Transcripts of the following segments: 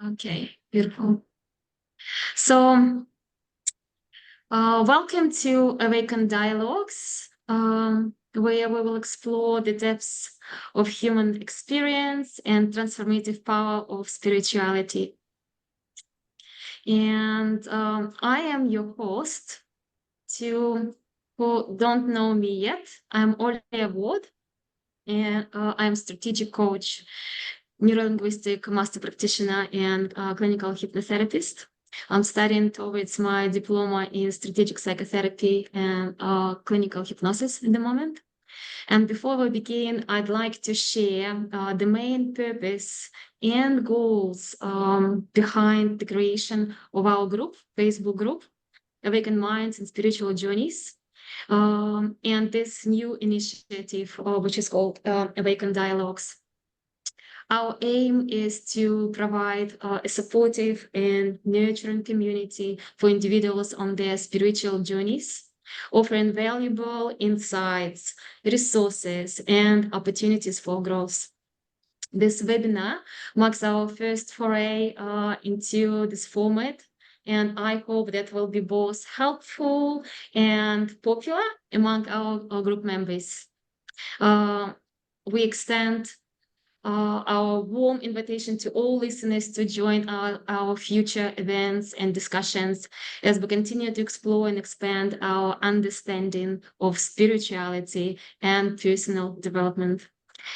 Okay, beautiful. So, welcome to Awaken Dialogues, where we will explore the depths of human experience and transformative power of spirituality. And I am your host. To who don't know me yet, I'm Olia, and I'm strategic coach, neurolinguistic master practitioner, and clinical hypnotherapist. I'm studying towards my diploma in strategic psychotherapy and clinical hypnosis at the moment. And before we begin, I'd like to share the main purpose and goals behind the creation of our group, Facebook group, Awaken Minds and Spiritual Journeys. And this new initiative, which is called Awaken Dialogues. Our aim is to provide a supportive and nurturing community for individuals on their spiritual journeys, offering valuable insights, resources, and opportunities for growth. This webinar marks our first foray into this format, and I hope that will be both helpful and popular among our group members. We extend our warm invitation to all listeners to join our future events and discussions as we continue to explore and expand our understanding of spirituality and personal development.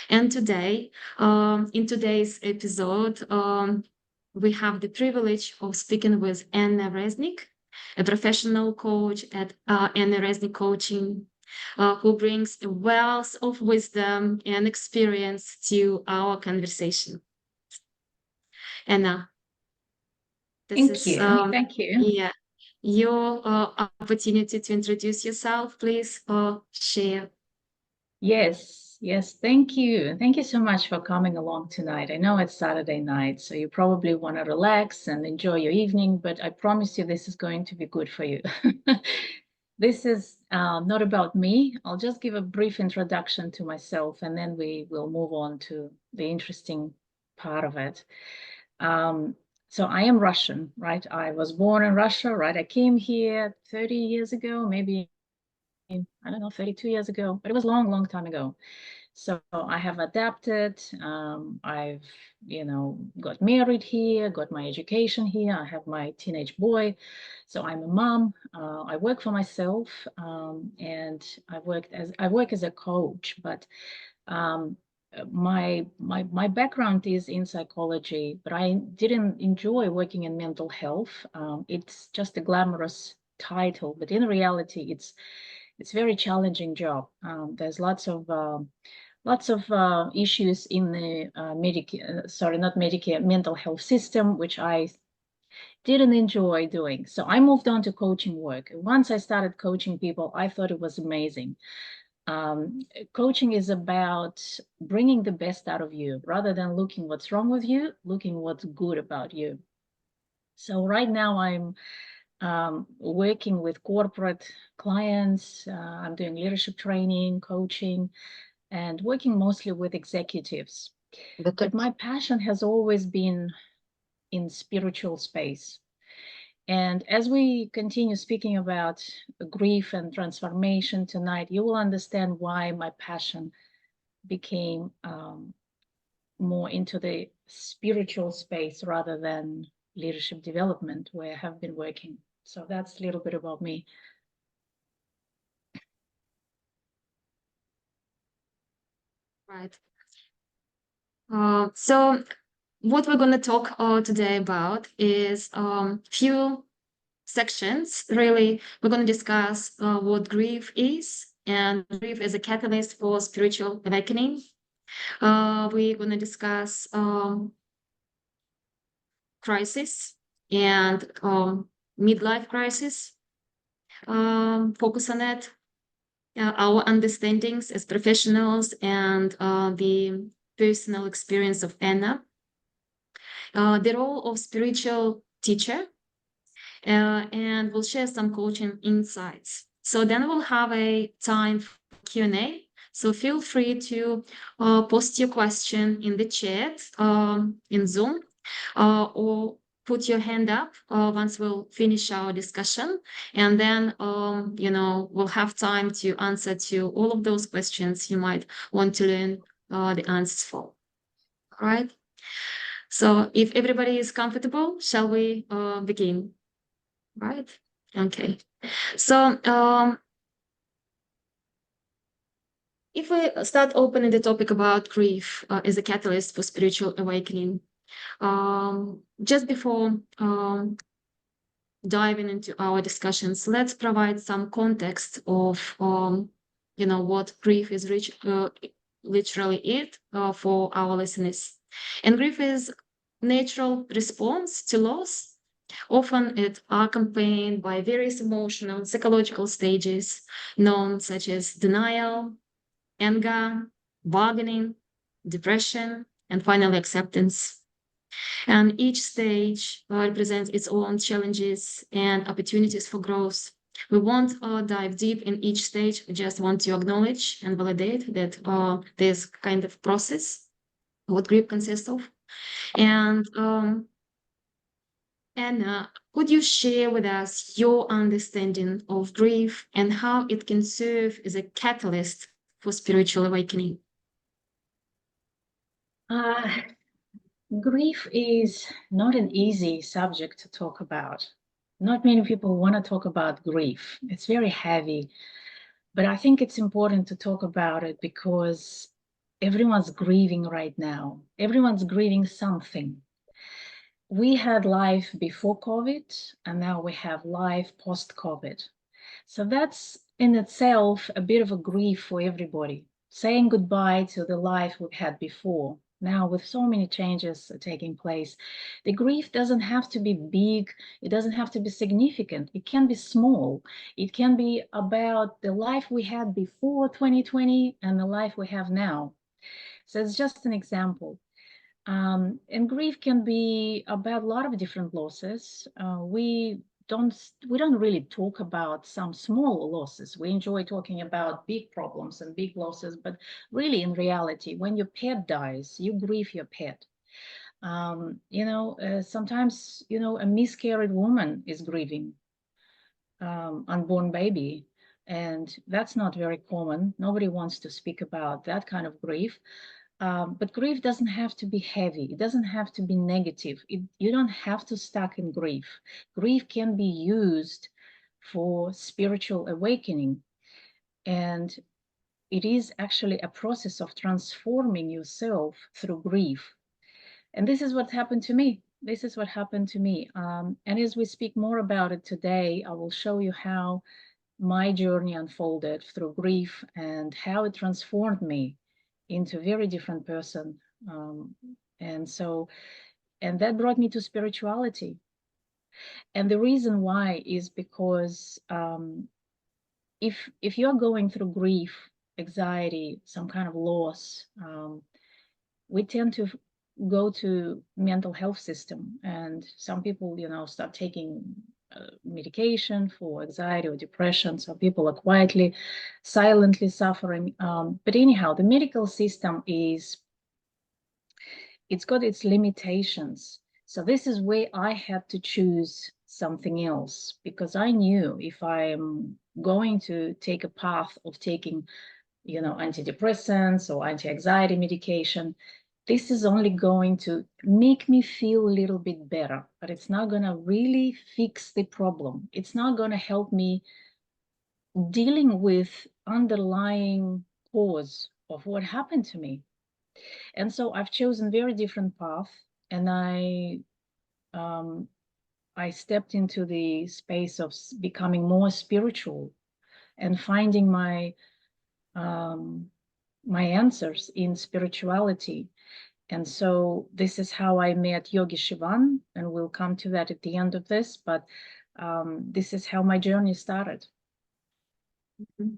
And today, in today's episode, we have the privilege of speaking with Anna Reznik, a professional coach at Anna Reznik Coaching, who brings a wealth of wisdom and experience to our conversation. Anna, this Thank is you. Thank you. yeah, your opportunity to introduce yourself. Please share. Yes. Thank you. Thank you so much for coming along tonight. I know it's Saturday night, so you probably want to relax and enjoy your evening, but I promise you this is going to be good for you. This is not about me. I'll just give a brief introduction to myself and then we will move on to the interesting part of it. So I am Russian, right? I was born in Russia, right? I came here 30 years ago, maybe, I don't know, 32 years ago, but it was long time ago. So I have adapted. I've, got married here, got my education here. I have my teenage boy. So I'm a mom. I work for myself, and I work as a coach. But my background is in psychology, but I didn't enjoy working in mental health. It's just a glamorous title, but in reality, it's very challenging job. There's lots of issues in the mental health system, which I didn't enjoy doing. So I moved on to coaching work. Once I started coaching people, I thought it was amazing. Coaching is about bringing the best out of you rather than looking what's wrong with you, looking what's good about you. So right now I'm working with corporate clients. I'm doing leadership training, coaching, and working mostly with executives. But my passion has always been in spiritual space. And as we continue speaking about grief and transformation tonight, you will understand why my passion became more into the spiritual space rather than leadership development, where I have been working. So that's a little bit about me. Right. So what we're going to talk today about is few sections. Really, we're going to discuss what grief is and grief as a catalyst for spiritual awakening. We're going to discuss crisis and midlife crisis. Focus on it, our understandings as professionals, and the personal experience of Anna. The role of spiritual teacher, and we'll share some coaching insights. So then we'll have a time for Q&A. So feel free to post your question in the chat in Zoom, or put your hand up once we'll finish our discussion, and then we'll have time to answer to all of those questions you might want to learn the answers for. All right. So if everybody is comfortable, shall we begin? Right. Okay. So if we start opening the topic about grief as a catalyst for spiritual awakening, just before diving into our discussions, let's provide some context of what grief is literally it for our listeners. And grief is natural response to loss. Often it accompanied by various emotional and psychological stages known such as denial, anger, bargaining, depression, and finally acceptance. And each stage represents its own challenges and opportunities for growth. We won't dive deep in each stage. We just want to acknowledge and validate that there's kind of process, what grief consists of. And Anna, could you share with us your understanding of grief and how it can serve as a catalyst for spiritual awakening? Grief is not an easy subject to talk about. Not many people want to talk about grief. It's very heavy, but I think it's important to talk about it because everyone's grieving right now. Everyone's grieving something. We had life before COVID, and now we have life post-COVID. So that's in itself a bit of a grief for everybody, saying goodbye to the life we've had before. Now, with so many changes taking place, the grief doesn't have to be big, it doesn't have to be significant, it can be small. It can be about the life we had before 2020 and the life we have now. So it's just an example. And grief can be about a lot of different losses. We don't really talk about some small losses. We enjoy talking about big problems and big losses, but really, in reality, when your pet dies, you grieve your pet. Sometimes a miscarried woman is grieving unborn baby, and that's not very common. Nobody wants to speak about that kind of grief. But grief doesn't have to be heavy. It doesn't have to be negative. You don't have to stuck in grief. Grief can be used for spiritual awakening. And it is actually a process of transforming yourself through grief. And this is what happened to me. This is what happened to me. And as we speak more about it today, I will show you how my journey unfolded through grief and how it transformed me into a very different person. And that brought me to spirituality. And the reason why is because if you're going through grief, anxiety, some kind of loss, we tend to go to mental health system, and some people start taking medication for anxiety or depression. Some people are quietly, silently suffering. But anyhow, the medical system it's got its limitations. So this is where I had to choose something else, because I knew if I'm going to take a path of taking antidepressants or anti-anxiety medication, this is only going to make me feel a little bit better, but it's not going to really fix the problem. It's not going to help me dealing with underlying cause of what happened to me. And so I've chosen very different path, and I stepped into the space of becoming more spiritual and finding my answers in spirituality. And so this is how I met Yogi Shivan, and we'll come to that at the end of this, but this is how my journey started. Mm-hmm.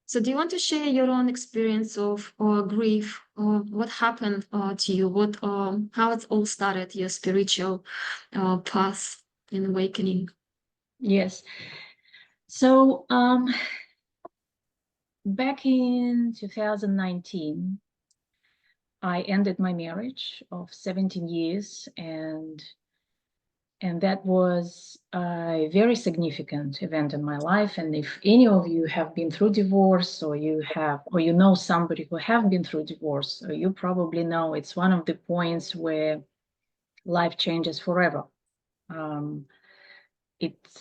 So do you want to share your own experience of grief, or what happened to you, how it all started, your spiritual path in awakening? Yes. So back in 2019, I ended my marriage of 17 years, and that was a very significant event in my life. And if any of you have been through divorce, or you know somebody who have been through divorce, you probably know it's one of the points where life changes forever.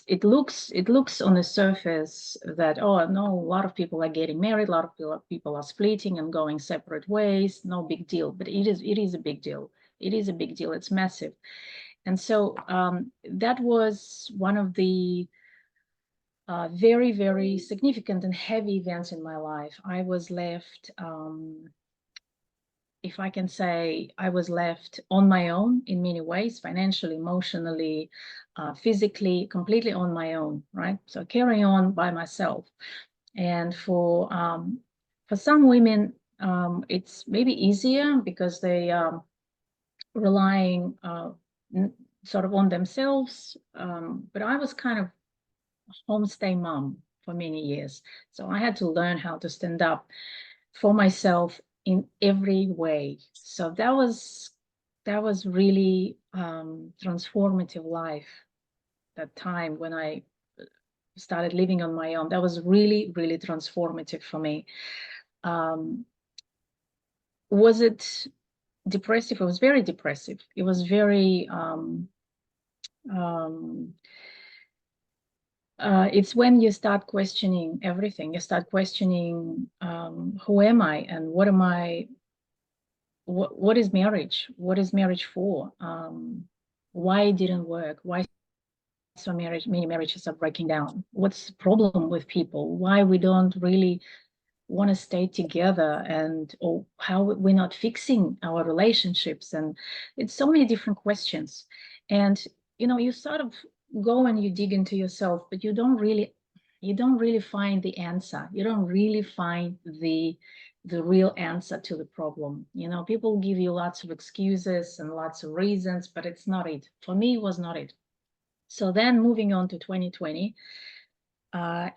It looks on the surface that, oh no, a lot of people are getting married, a lot of people are splitting and going separate ways, no big deal. But it is a big deal. It is a big deal. It's massive. And so that was one of the very, very significant and heavy events in my life. I was left, if I can say, I was left on my own in many ways, financially, emotionally, physically, completely on my own, right? So carrying on by myself. And for some women, it's maybe easier because they relying sort of on themselves. But I was kind of homestay mom for many years. So I had to learn how to stand up for myself in every way. So that was really transformative life. That time when I started living on my own, that was really, really transformative for me. Was it depressive? It was very depressive. It was very it's when you start questioning everything. You start questioning, who am I and what am I? What is marriage? What is marriage for? Why it didn't work? Why many marriages are breaking down? What's the problem with people? Why we don't really want to stay together, and or how we're not fixing our relationships? And it's so many different questions. And you sort of go and you dig into yourself, but you don't really find the answer. You don't really find the real answer to the problem. People give you lots of excuses and lots of reasons, but it's not it. For me, it was not it. So then moving on to 2020,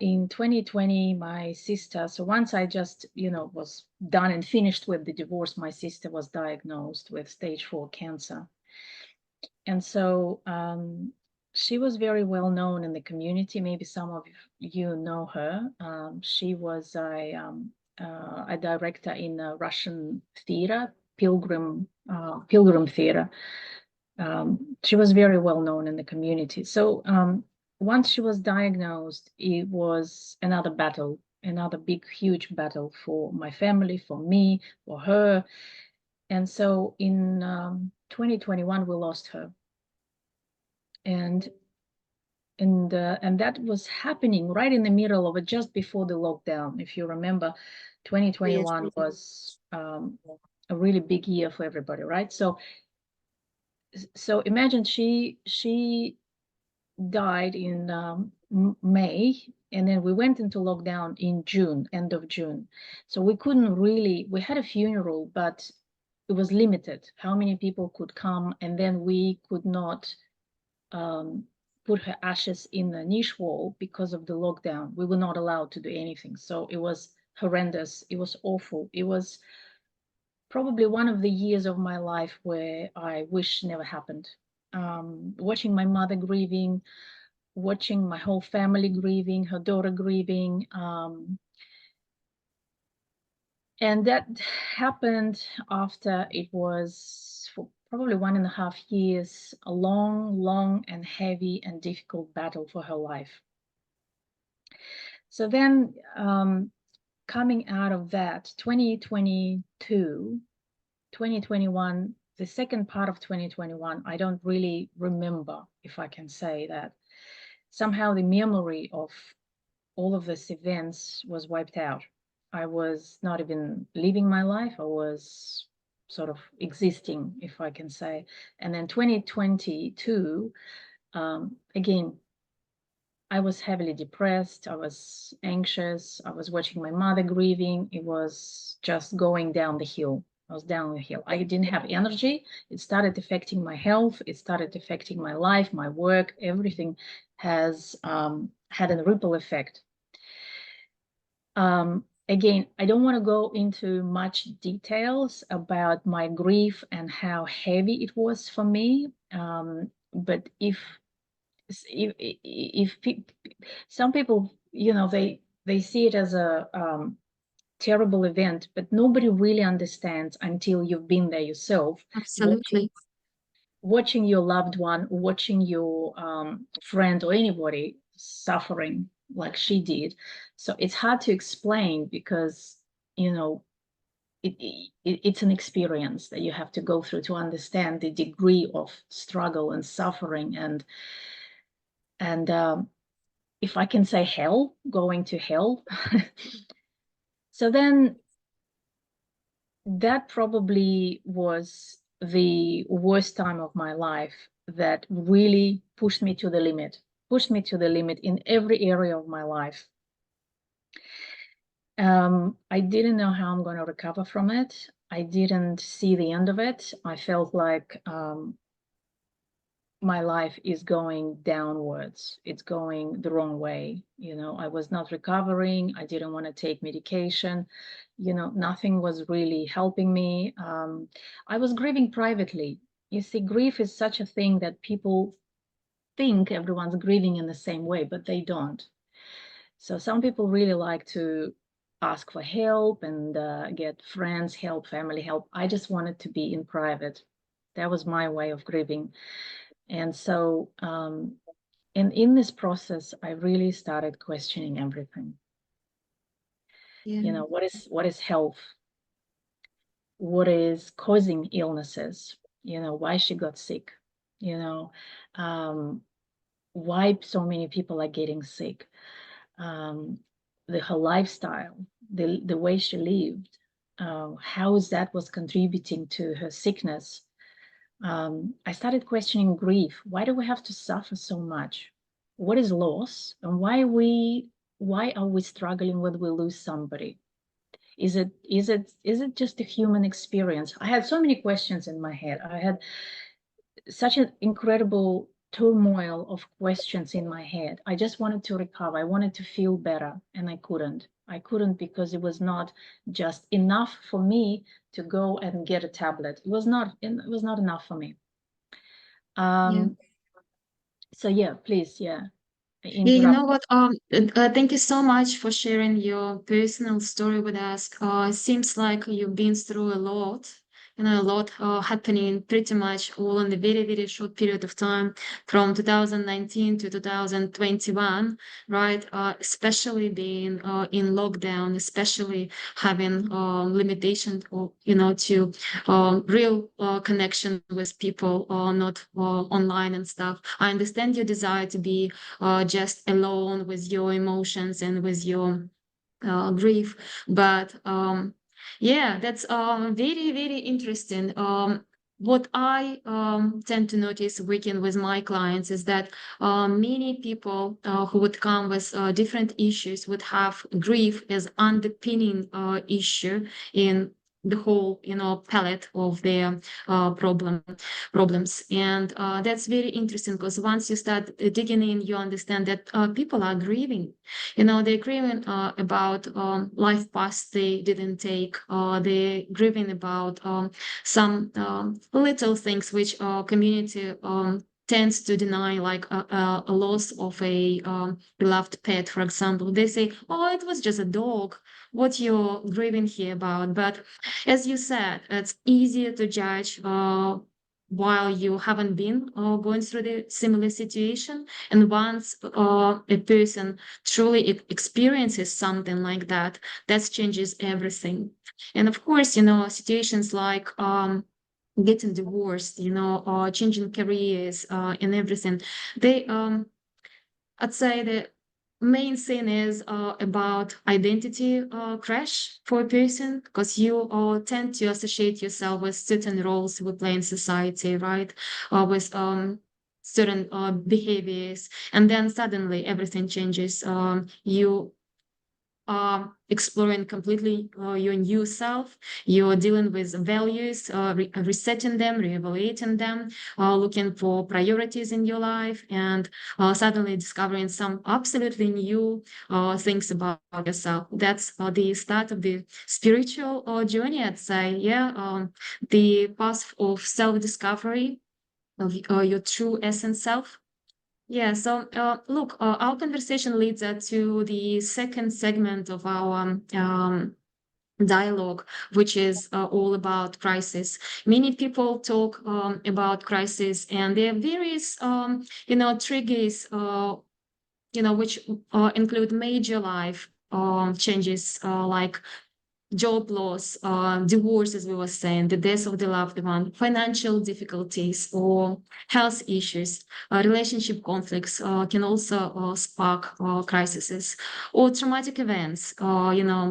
in 2020, my sister, so once I just, was done and finished with the divorce, my sister was diagnosed with stage 4 cancer. And so she was very well known in the community. Maybe some of you know her. She was a director in a Russian theater, Pilgrim Theater. She was very well known in the community. So once she was diagnosed, it was another battle, another big, huge battle for my family, for me, for her. And so in 2021, we lost her. And that was happening right in the middle of it, just before the lockdown. If you remember, 2021 Yes. was a really big year for everybody, right? So imagine she died in May, and then we went into lockdown in June, end of June. So we couldn't really, we had a funeral, but it was limited how many people could come, and then we could not put her ashes in the niche wall because of the lockdown. We were not allowed to do anything. So it was horrendous. It was awful. It was probably one of the years of my life where I wish never happened. Watching my mother grieving, watching my whole family grieving, her daughter grieving. And that happened after it was for probably 1.5 years, a long, long and heavy and difficult battle for her life. So then coming out of that, 2022, 2021, the second part of 2021, I don't really remember, if I can say that. Somehow the memory of all of these events was wiped out. I was not even living my life. I was sort of existing, if I can say. And then 2022, again, I was heavily depressed. I was anxious. I was watching my mother grieving. It was just going down the hill. I was down the hill. I didn't have energy. It started affecting my health. It started affecting my life, my work. Everything has had a ripple effect. again, I don't want to go into much details about my grief and how heavy it was for me. But if some people, they see it as a terrible event, but nobody really understands until you've been there yourself, Absolutely. watching your loved one, watching your friend or anybody suffering like she did. So it's hard to explain because, you know, it's an experience that you have to go through to understand the degree of struggle and suffering and if I can say hell, going to hell. So then that probably was the worst time of my life that really pushed me to the limit in every area of my life. I didn't know how I'm going to recover from it. I didn't see the end of it. I felt like my life is going downwards. It's going the wrong way. I was not recovering. I didn't want to take medication. Nothing was really helping me. I was grieving privately. You see, grief is such a thing that people think everyone's grieving in the same way, but they don't. So some people really like to ask for help and get friends help, family help. I just wanted to be in private. That was my way of grieving. And so, and in this process, I really started questioning everything. Yeah. What is health? What is causing illnesses? Why she got sick? You know, why so many people are getting sick? Um, her lifestyle, the way she lived, how that was contributing to her sickness. I started questioning grief. Why do we have to suffer so much? What is loss, and why are we struggling when we lose somebody? Is it just a human experience? I had so many questions in my head. I had such an incredible turmoil of questions in my head. I just wanted to recover. I wanted to feel better, and I couldn't. I couldn't because it was not just enough for me to go and get a tablet. It was not enough for me. Yeah. So yeah, please, yeah, Yeah, you interrupt. know what? Thank you so much for sharing your personal story with us. Seems like you've been through a lot, a lot happening pretty much all in a very, very short period of time from 2019 to 2021, right? Especially being in lockdown, especially having limitation or, to real connection with people, not online and stuff. I understand your desire to be just alone with your emotions and with your grief. But yeah, that's very, very interesting. What I tend to notice working with my clients is that many people who would come with different issues would have grief as underpinning issue in the whole, palette of their problems. And that's very interesting because once you start digging in, you understand that people are grieving. They're grieving about life paths they didn't take. They're grieving about some little things which community tends to deny, like a loss of a beloved pet, for example. They say, "Oh, it was just a dog. What you're grieving here about?" But as you said, it's easier to judge while you haven't been going through the similar situation. And once a person truly experiences something like that, that changes everything. And of course, situations like getting divorced, changing careers and everything, they I'd say the main thing is about identity crash for a person, because you tend to associate yourself with certain roles we play in society, right? With certain behaviors, and then suddenly everything changes. You exploring completely your new self. You're dealing with values, resetting them, reevaluating them, looking for priorities in your life, and suddenly discovering some absolutely new things about yourself. That's the start of the spiritual journey, I'd say. Yeah, the path of self-discovery of your true essence self. Yeah, so look, our conversation leads to the second segment of our dialogue, which is all about crisis. Many people talk about crisis, and there are various, triggers, which include major life changes like job loss, divorce, as we were saying, the death of the loved one, financial difficulties, or health issues, relationship conflicts can also spark crises, or traumatic events,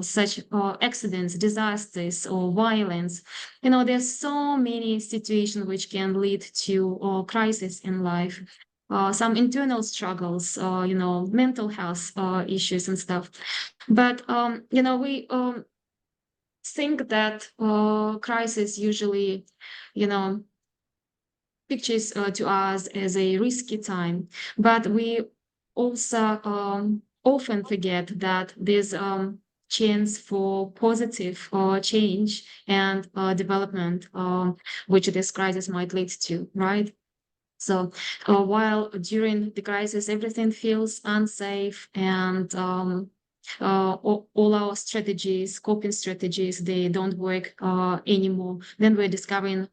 such accidents, disasters, or violence. There's so many situations which can lead to crisis in life. Some internal struggles, mental health issues and stuff. But we think that crisis usually, you know, pictures to us as a risky time, but we also often forget that there's chance for positive change and development, which this crisis might lead to, right? So while during the crisis everything feels unsafe and all our strategies, coping strategies, they don't work anymore. Then we're discovering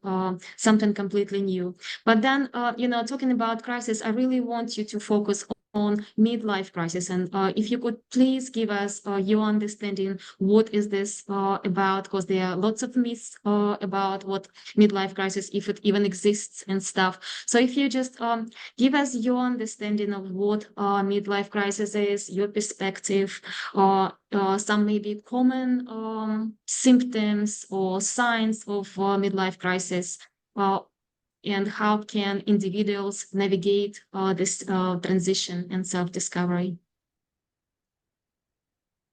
something completely new. But then, talking about crisis, I really want you to focus on midlife crisis. And if you could please give us your understanding, what is this about? Because there are lots of myths about what midlife crisis, if it even exists and stuff. So if you just give us your understanding of what midlife crisis is, your perspective, or some maybe common symptoms or signs of midlife crisis, uh, and how can individuals navigate this transition and self-discovery?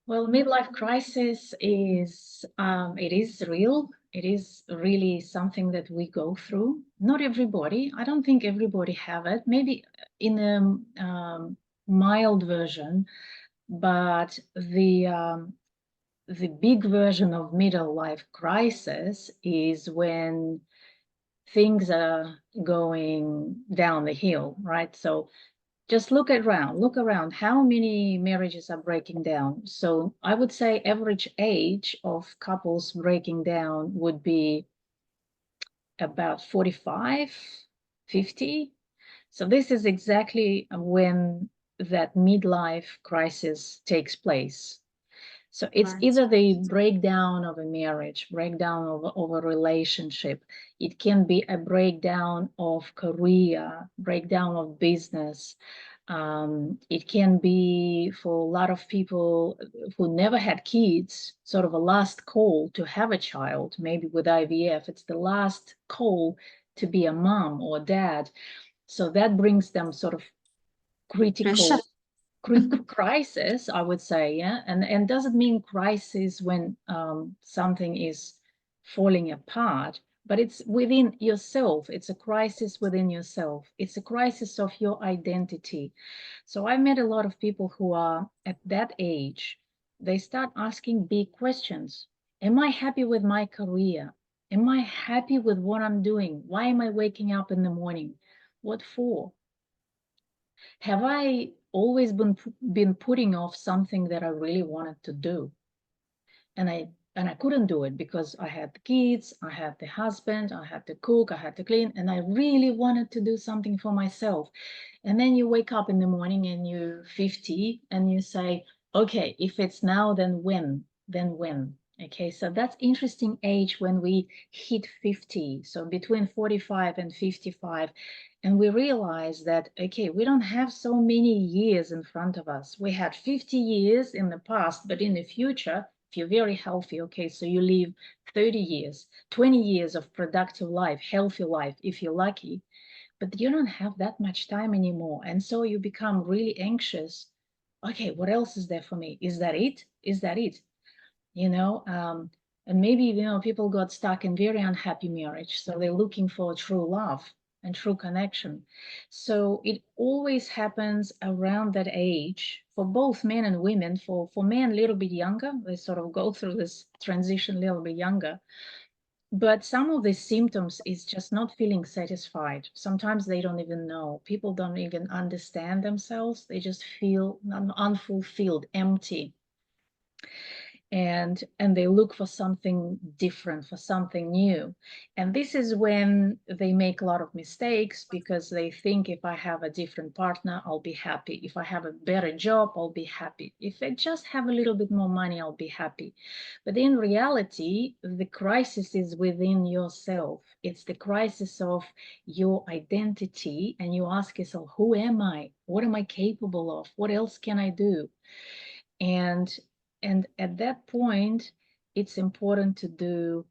Well, midlife crisis is it is real. It is really something that we go through. Not everybody. I don't think everybody have it. Maybe in a mild version, but the big version of middle life crisis is when things are going down the hill, right? So just look around how many marriages are breaking down. So I would say average age of couples breaking down would be about 45, 50. So this is exactly when that midlife crisis takes place. So it's Right. either the breakdown of a marriage, breakdown of a relationship. It can be a breakdown of career, breakdown of business. It can be for a lot of people who never had kids, sort of a last call to have a child, maybe with IVF. It's the last call to be a mom or dad. So that brings them sort of Pressure. critical crisis, I would say, yeah. And doesn't mean crisis when something is falling apart, but it's within yourself. It's a crisis within yourself. It's a crisis of your identity. So I met a lot of people who are at that age. They start asking big questions. Am I happy with my career? Am I happy with what I'm doing? Why am I waking up in the morning? What for? Have I always been putting off something that I really wanted to do? And I couldn't do it because I had the kids, I had the husband, I had to cook, I had to clean, and I really wanted to do something for myself. And then you wake up in the morning and you're 50 and you say, okay, if it's now, then when? Then when? Okay, so that's interesting age when we hit 50. So between 45 and 55. And we realize that, okay, we don't have so many years in front of us. We had 50 years in the past, but in the future, if you're very healthy, okay, so you live 30 years, 20 years of productive life, healthy life, if you're lucky, but you don't have that much time anymore. And so you become really anxious. okay, what else is there for me? Is that it? Is that it? You know, and maybe, you know, people got stuck in very unhappy marriage, so they're looking for true love and true connection. So it always happens around that age for both men and women. For men a little bit younger, they sort of go through this transition a little bit younger. But some of the symptoms is just not feeling satisfied. Sometimes they don't even know. People don't even understand themselves. They just feel unfulfilled, empty, and they look for something different, for something new. And this is when they make a lot of mistakes, because they think, if I have a different partner, I'll be happy. If I have a better job, I'll be happy. If I just have a little bit more money, I'll be happy. But in reality, the crisis is within yourself. It's the crisis of your identity, and you ask yourself, who am I? What am I capable of? What else can I do? and and at that point, it's important to do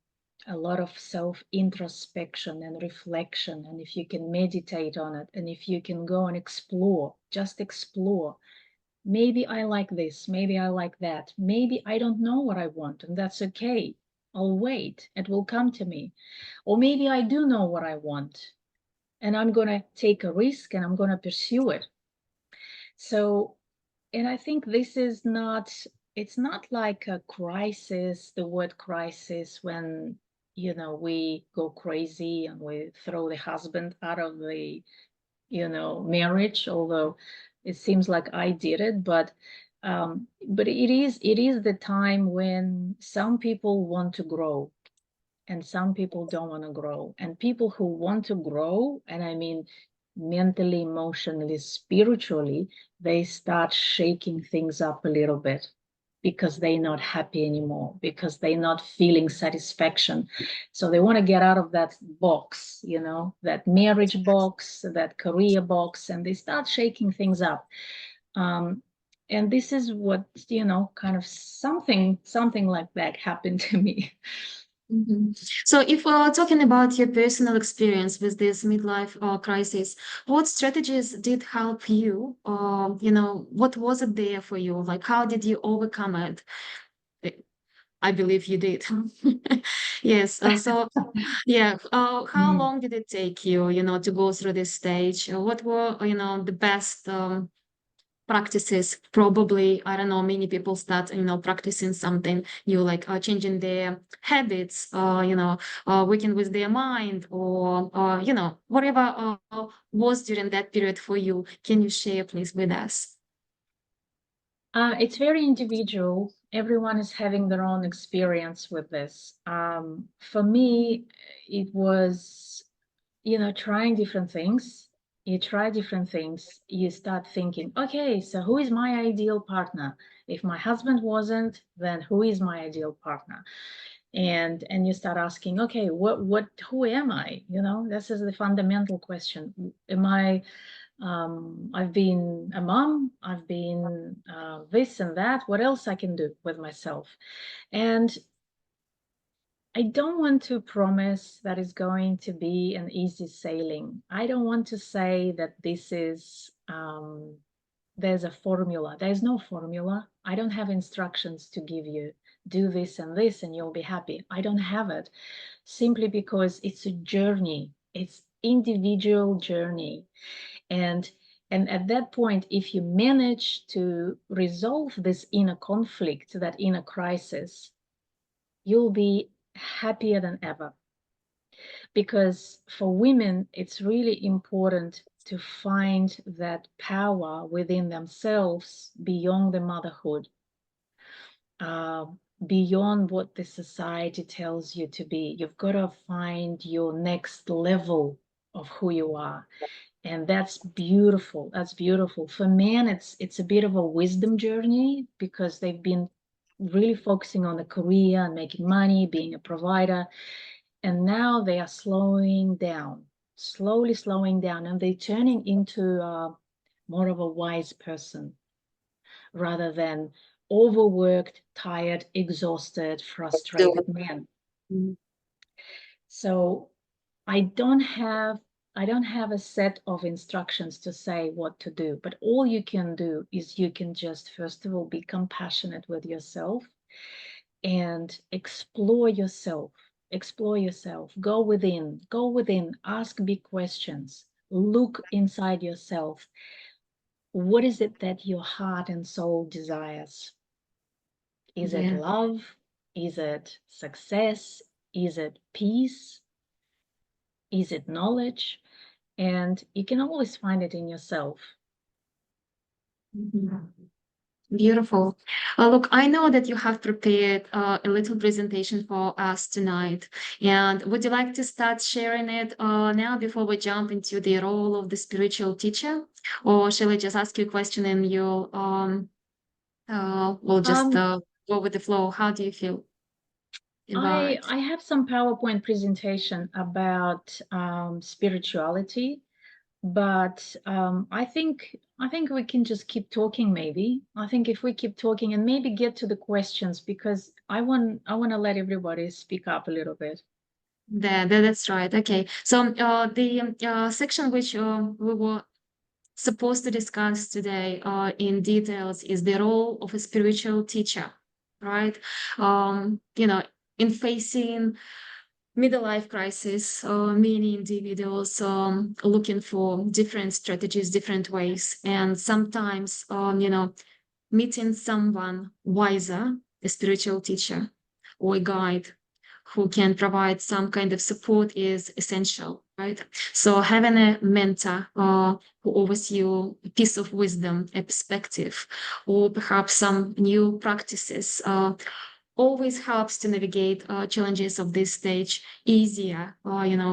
a lot of self introspection and reflection. And if you can meditate on it, and if you can go and explore, just explore, maybe I like this, maybe I like that, maybe I don't know what I want, and that's okay. I'll wait, it will come to me. Or maybe I do know what I want, and I'm going to take a risk and I'm going to pursue it. So, and I think this is not, it's not like a crisis, the word crisis, when, you know, we go crazy and we throw the husband out of the, you know, marriage, although it seems like I did it. But it is the time when some people want to grow and some people don't want to grow. And people who want to grow, and I mean mentally, emotionally, spiritually, they start shaking things up a little bit, because they're not happy anymore, because they're not feeling satisfaction. So they want to get out of that box, you know, that marriage box, that career box, and they start shaking things up. Um, and this is what, you know, kind of something like that happened to me. Mhm. So, if we're talking about your personal experience with this midlife crisis, what strategies did help you? What was it there for you? Like, how did you overcome it? Eh, I believe you did. Yes. Yeah. How Mm. long did it take you, to go through this stage? What were, the best practices? Probably, I don't know, many people start practicing something new, like changing their habits, working with their mind, or whatever was during that period for you. Can you share, please, with us? It's very individual. Everyone is having their own experience with this. For me, it was, you know, trying different things. You try different things. You start thinking, okay, so who is my ideal partner? If my husband wasn't, then who is my ideal partner? And you start asking, okay, who am I? You know, this is the fundamental question. Am I I've been a mom, I've been this and that. What else I can do with myself? And I don't want to promise that it's going to be an easy sailing. I don't want to say that this is, there's a formula. There's no formula. I don't have instructions to give you. Do this and this and you'll be happy. I don't have it, simply because it's a journey. It's individual journey. And and at that point, if you manage to resolve this inner conflict, that inner crisis, you'll be happier than ever. Because for women, it's really important to find that power within themselves beyond the motherhood, uh, beyond what the society tells you to be. You've got to find your next level of who you are. And that's beautiful. That's beautiful. For men, it's a bit of a wisdom journey, because they've been really focusing on the career and making money, being a provider. And now they are slowing down, slowly slowing down, and they're turning into more of a wise person, rather than overworked, tired, exhausted, frustrated men. Mm. So I don't have I don't have a set of instructions to say what to do, but all you can do is you can just, first of all, be compassionate with yourself and explore yourself. Explore yourself. Go within, ask big questions, look inside yourself. What is it that your heart and soul desires? Is it Yeah. love? Is it success? Is it peace? Is it knowledge? And you can always find it in yourself. Mhm. Beautiful. Look, I know that you have prepared a little presentation for us tonight. And would you like to start sharing it now before we jump into the role of the spiritual teacher? Or shall I just ask you a question and we'll just Um, go with the flow? How do you feel about it? I have some PowerPoint presentation about spirituality, but I think we can just keep talking. Maybe I think if we keep talking and maybe get to the questions, because I want to let everybody speak up a little bit. That's right. Okay. So the section which we were supposed to discuss today in details is the role of a spiritual teacher, right? In facing middle life crisis, many individuals looking for different strategies, different ways, and sometimes, meeting someone wiser, a spiritual teacher or a guide who can provide some kind of support is essential, right? So having a mentor who offers you a piece of wisdom, a perspective, or perhaps some new practices always helps to navigate challenges of this stage easier,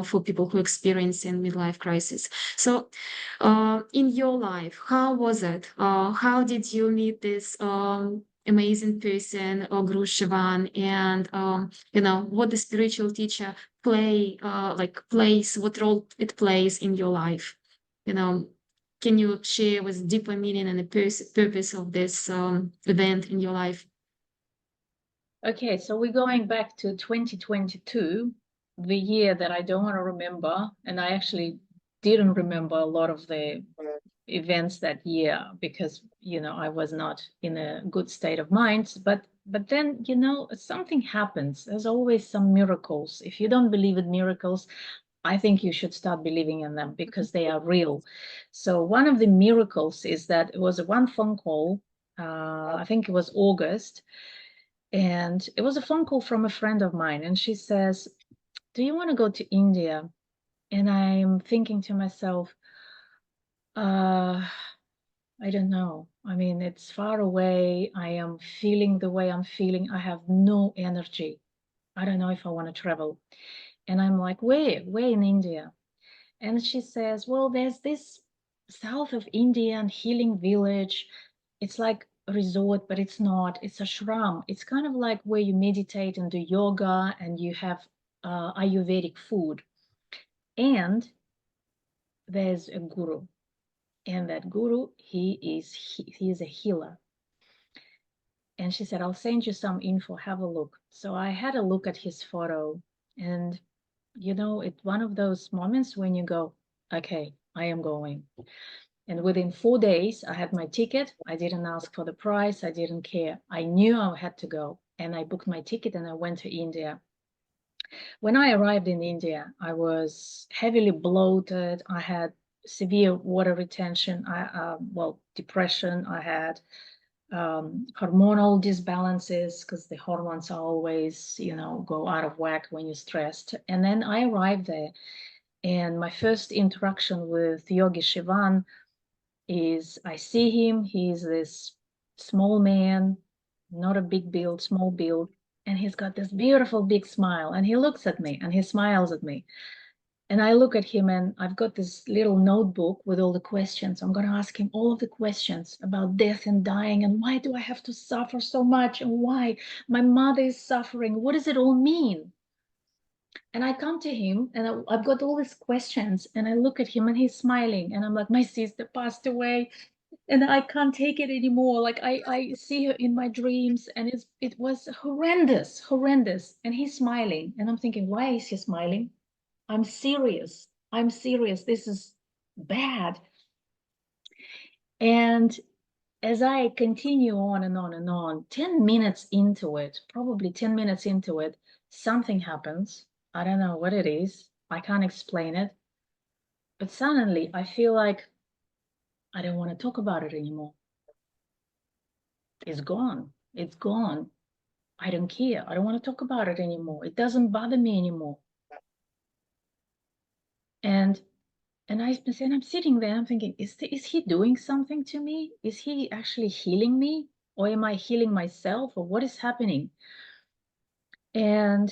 for people who experience in midlife crisis. So, in your life, how was it? How did you meet this amazing person, Guru Shivan, and what the spiritual teacher plays, what role it plays in your life? You know, can you share with deeper meaning and the purpose of this event in your life? Okay, so we're going back to 2022, the year that I don't want to remember, and I actually didn't remember a lot of the events that year because I was not in a good state of mind. But then something happens. There's always some miracles. If you don't believe in miracles, I think you should start believing in them because they are real. So one of the miracles is that it was a one phone call. I think it was August, and it was a phone call from a friend of mine, and she says, "Do you want to go to India?" And I'm thinking to myself, uh I don't know. I mean, it's far away. I am feeling the way I'm feeling. I have no energy. I don't know if I want to travel. And I'm like, where? Where in India? And she says, well, there's this south of India healing village. It's like a resort, but it's not. It's a shram. It's kind of like where you meditate and do yoga and you have Ayurvedic food. And there's a guru. And that guru, he is a healer. And she said, I'll send you some info, have a look. So I had a look at his photo, and it's one of those moments when you go, okay, I am going. And within 4 days, I had my ticket. I didn't ask for the price. I didn't care. I knew I had to go. And I booked my ticket and I went to India. When I arrived in India, I was heavily bloated. I had severe water retention. Depression. I had hormonal disbalances because the hormones are always, go out of whack when you're stressed. And then I arrived there, and my first interaction with Yogi Shivan is I see him. He's this small man, not a big build, small build, and he's got this beautiful big smile. And he looks at me and he smiles at me. And I look at him, and I've got this little notebook with all the questions. I'm going to ask him all of the questions about death and dying, and why do I have to suffer so much, and why my mother is suffering. What does it all mean? And I come to him, and I've got all these questions, and I look at him, and he's smiling, and I'm like, my sister passed away, and I can't take it anymore. Like I see her in my dreams, and it was horrendous, horrendous. And he's smiling, and I'm thinking, why is he smiling? I'm serious. I'm serious. This is bad. And as I continue on and on and on, 10 minutes into it, probably 10 minutes into it, something happens. I don't know what it is. I can't explain it. But suddenly I feel like I don't want to talk about it anymore. It's gone. It's gone. I don't care. I don't want to talk about it anymore. It doesn't bother me anymore. And I'm sitting there, I'm thinking, is he doing something to me? Is he actually healing me? Or am I healing myself? Or what is happening? And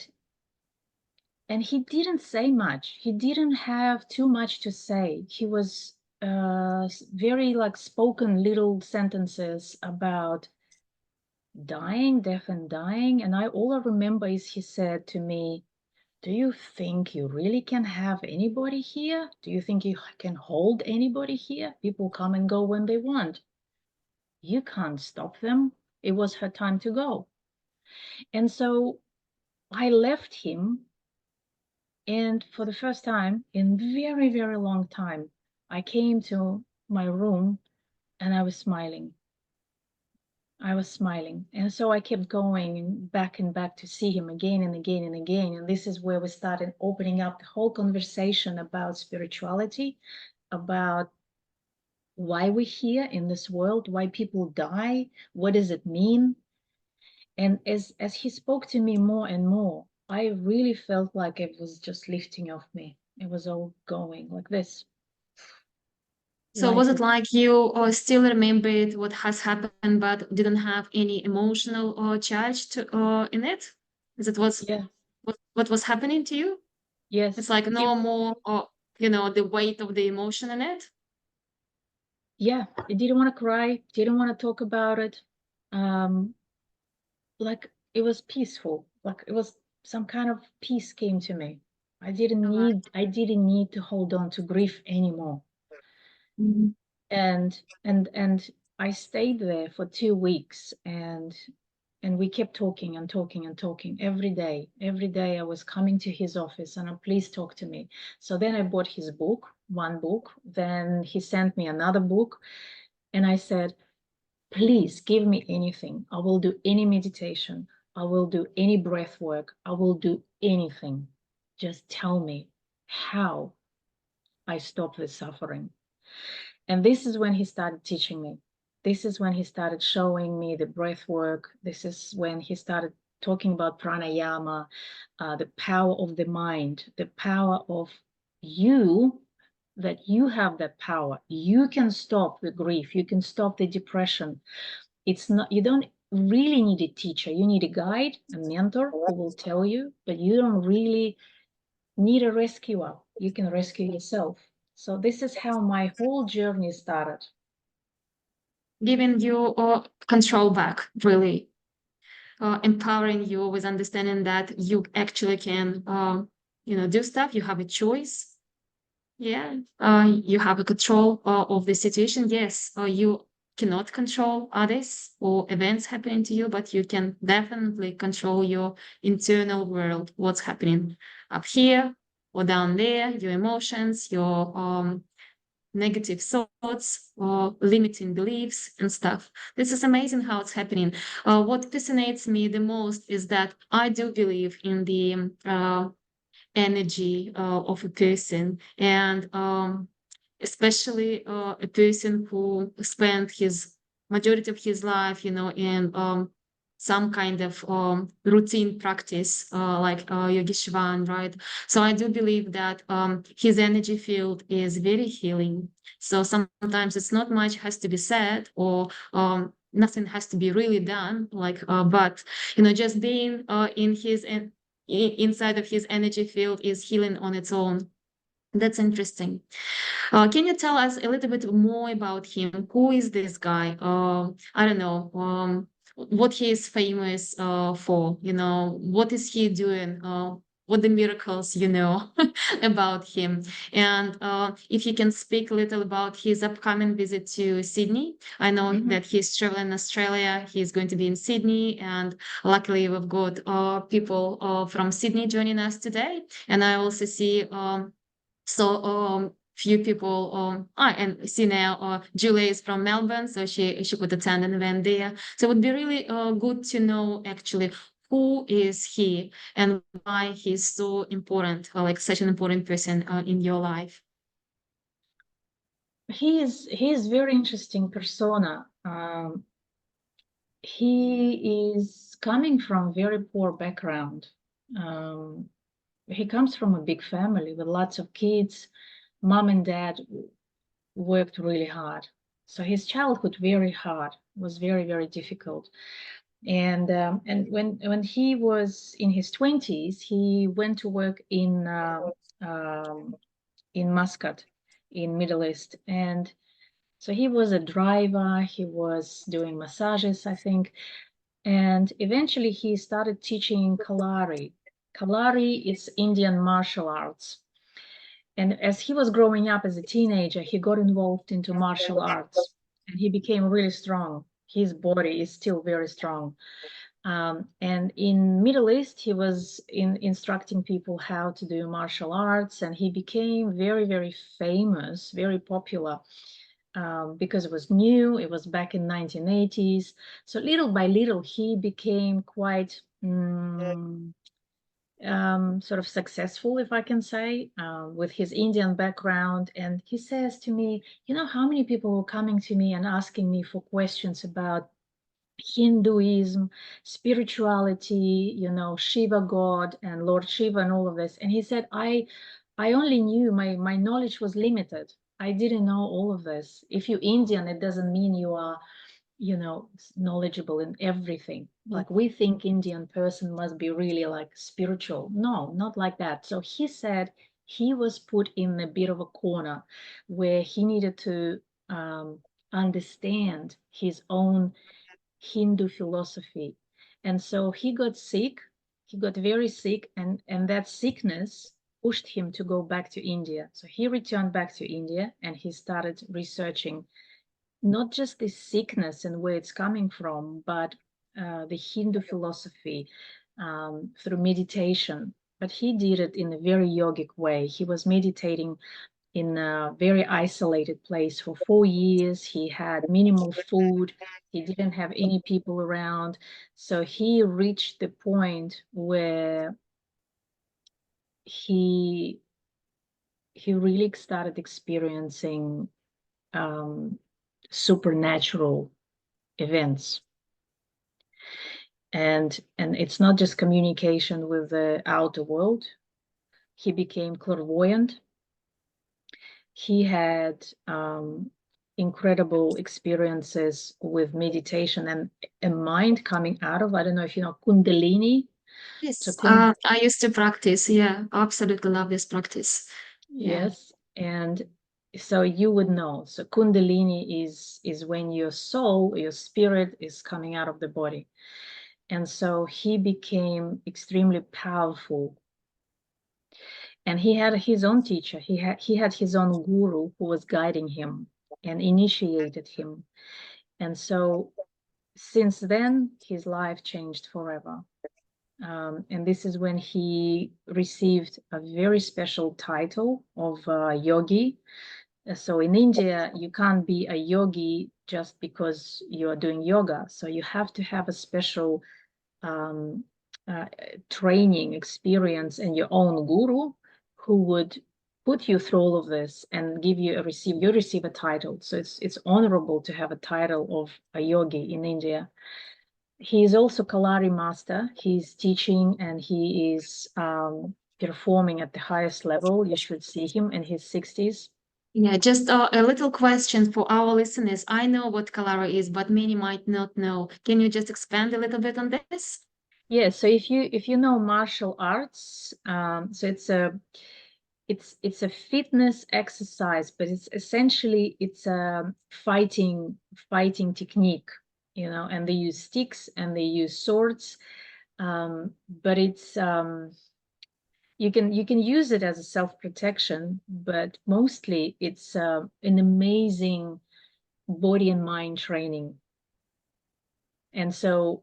he didn't say much. He didn't have too much to say. He was very like spoken little sentences about dying, death and dying. And all I remember is he said to me, do you think you really can have anybody here? Do you think you can hold anybody here? People come and go when they want. You can't stop them. It was her time to go. And so I left him. And for the first time in very, very long time, I came to my room and I was smiling. I was smiling. And so I kept going back and back to see him again and again and again. And this is where we started opening up the whole conversation about spirituality, about why we're here in this world, why people die, what does it mean? And as he spoke to me more and more, I really felt like it was just lifting off me. It was all going like this. So was Life it is, like you still remembered what has happened, but didn't have any emotional charge to in it? Is it yeah, what was happening to you? It's yes. like no more, the weight of the emotion in it. Yeah, I didn't want to cry, didn't want to talk about it. Um, like it was peaceful, like it was some kind of peace came to me. Uh, I didn't need to hold on to grief anymore. mhm. And I stayed there for 2 weeks, and we kept talking and talking and talking every day. Every day I was coming to his office and please talk to me. So then I bought his book, one book. Then he sent me another book, and I said, please give me anything. I will do any meditation. I will do any breath work. I will do anything. Just tell me how I stop the suffering. And this is when he started teaching me. This is when he started showing me the breath work. This is when he started talking about pranayama, the power of the mind, the power of you, that you have that power. You can stop the grief. You can stop the depression. It's not, you don't really need a teacher. You need a guide, a mentor who will tell you, but you don't really need a rescuer. You can rescue yourself. So this is how my whole journey started. Giving you control back, really, empowering you with understanding that you actually can, do stuff. You have a choice. Yeah, you have a control of the situation. Yes, you cannot control others or events happening to you, but you can definitely control your internal world, what's happening up here or down there, your emotions, your negative thoughts or limiting beliefs and stuff. This is amazing how it's happening. What fascinates me the most is that I do believe in the energy of a person, and especially a person who spent his majority of his life, in some kind of routine practice, like Yogi Shivan, right? So I do believe that his energy field is very healing. So sometimes it's not much has to be said, or nothing has to be really done, like, but just being in his inside of his energy field is healing on its own. That's interesting. Can you tell us a little bit more about him? Who is this guy? I don't know. What he is famous for? What is he doing? What the miracles about him? And if you can speak a little about his upcoming visit to Sydney. I know Mhm. that he's traveling Australia. He's going to be in Sydney, and luckily we've got people from Sydney joining us today. And I also see So few people and see now Julie is from Melbourne, so she could attend an event there. So it would be really good to know actually who is he and why he's so important, or like such an important person in your life. He is very interesting persona. He is coming from very poor background. Um, he comes from a big family with lots of kids. Mom and dad worked really hard. So his childhood very hard, was very, very difficult. And when he was in his 20s, he went to work um, in Muscat, in Middle East. And so he was a driver, he was doing massages, I think. And eventually he started teaching Kalari. Kalari is Indian martial arts. And as he was growing up as a teenager, he got involved into martial arts and he became really strong. His body is still very strong. And in Middle East, he was instructing people how to do martial arts, and he became very, very famous, very popular, because it was new. It was back in 1980s. So little by little, he became quite sort of successful, if I can say, with his Indian background. And he says to me, you know, how many people were coming to me and asking me for questions about Hinduism, spirituality, you know, Shiva God and Lord Shiva and all of this. And he said, I only knew my knowledge was limited. I didn't know all of this. If you're Indian, it doesn't mean you are, you know, knowledgeable in everything. Like we think Indian person must be really like spiritual. No, not like that. So he said he was put in a bit of a corner where he needed to understand his own Hindu philosophy. And so he got sick, he got very sick, and that sickness pushed him to go back to India. So he returned back to India and he started researching not just the sickness and where it's coming from, but the Hindu philosophy through meditation. But he did it in a very yogic way. He was meditating in a very isolated place for 4 years. He had minimal food. He didn't have any people around. So he reached the point where he really started experiencing um, supernatural events. And it's not just communication with the outer world. He became clairvoyant. He had incredible experiences with meditation and a mind coming out of, I don't know if you know, Kundalini. So Yes, I used to practice. Yeah, absolutely love this practice. Yeah. yes, and so you would know. So Kundalini is when your soul, your spirit is coming out of the body. And so he became extremely powerful. And he had his own teacher. He had his own guru who was guiding him and initiated him. And so since then, his life changed forever. And this is when he received a very special title of yogi. So in India, you can't be a yogi just because you are doing yoga. So you have to have a special um, uh, training experience and your own guru who would put you through all of this and give you receive a title. So it's honorable to have a title of a yogi in India. He is also Kalari master. He's teaching and he is performing at the highest level. You should see him in his 60s. Yeah, just a little question for our listeners. I know what Kalara is, but many might not know. Can you just expand a little bit on this? Yeah, so if you know martial arts, so it's a fitness exercise, but it's essentially it's a fighting technique, you know, and they use sticks and they use swords, but it's you can use it as a self-protection, but mostly it's an amazing body and mind training. And so,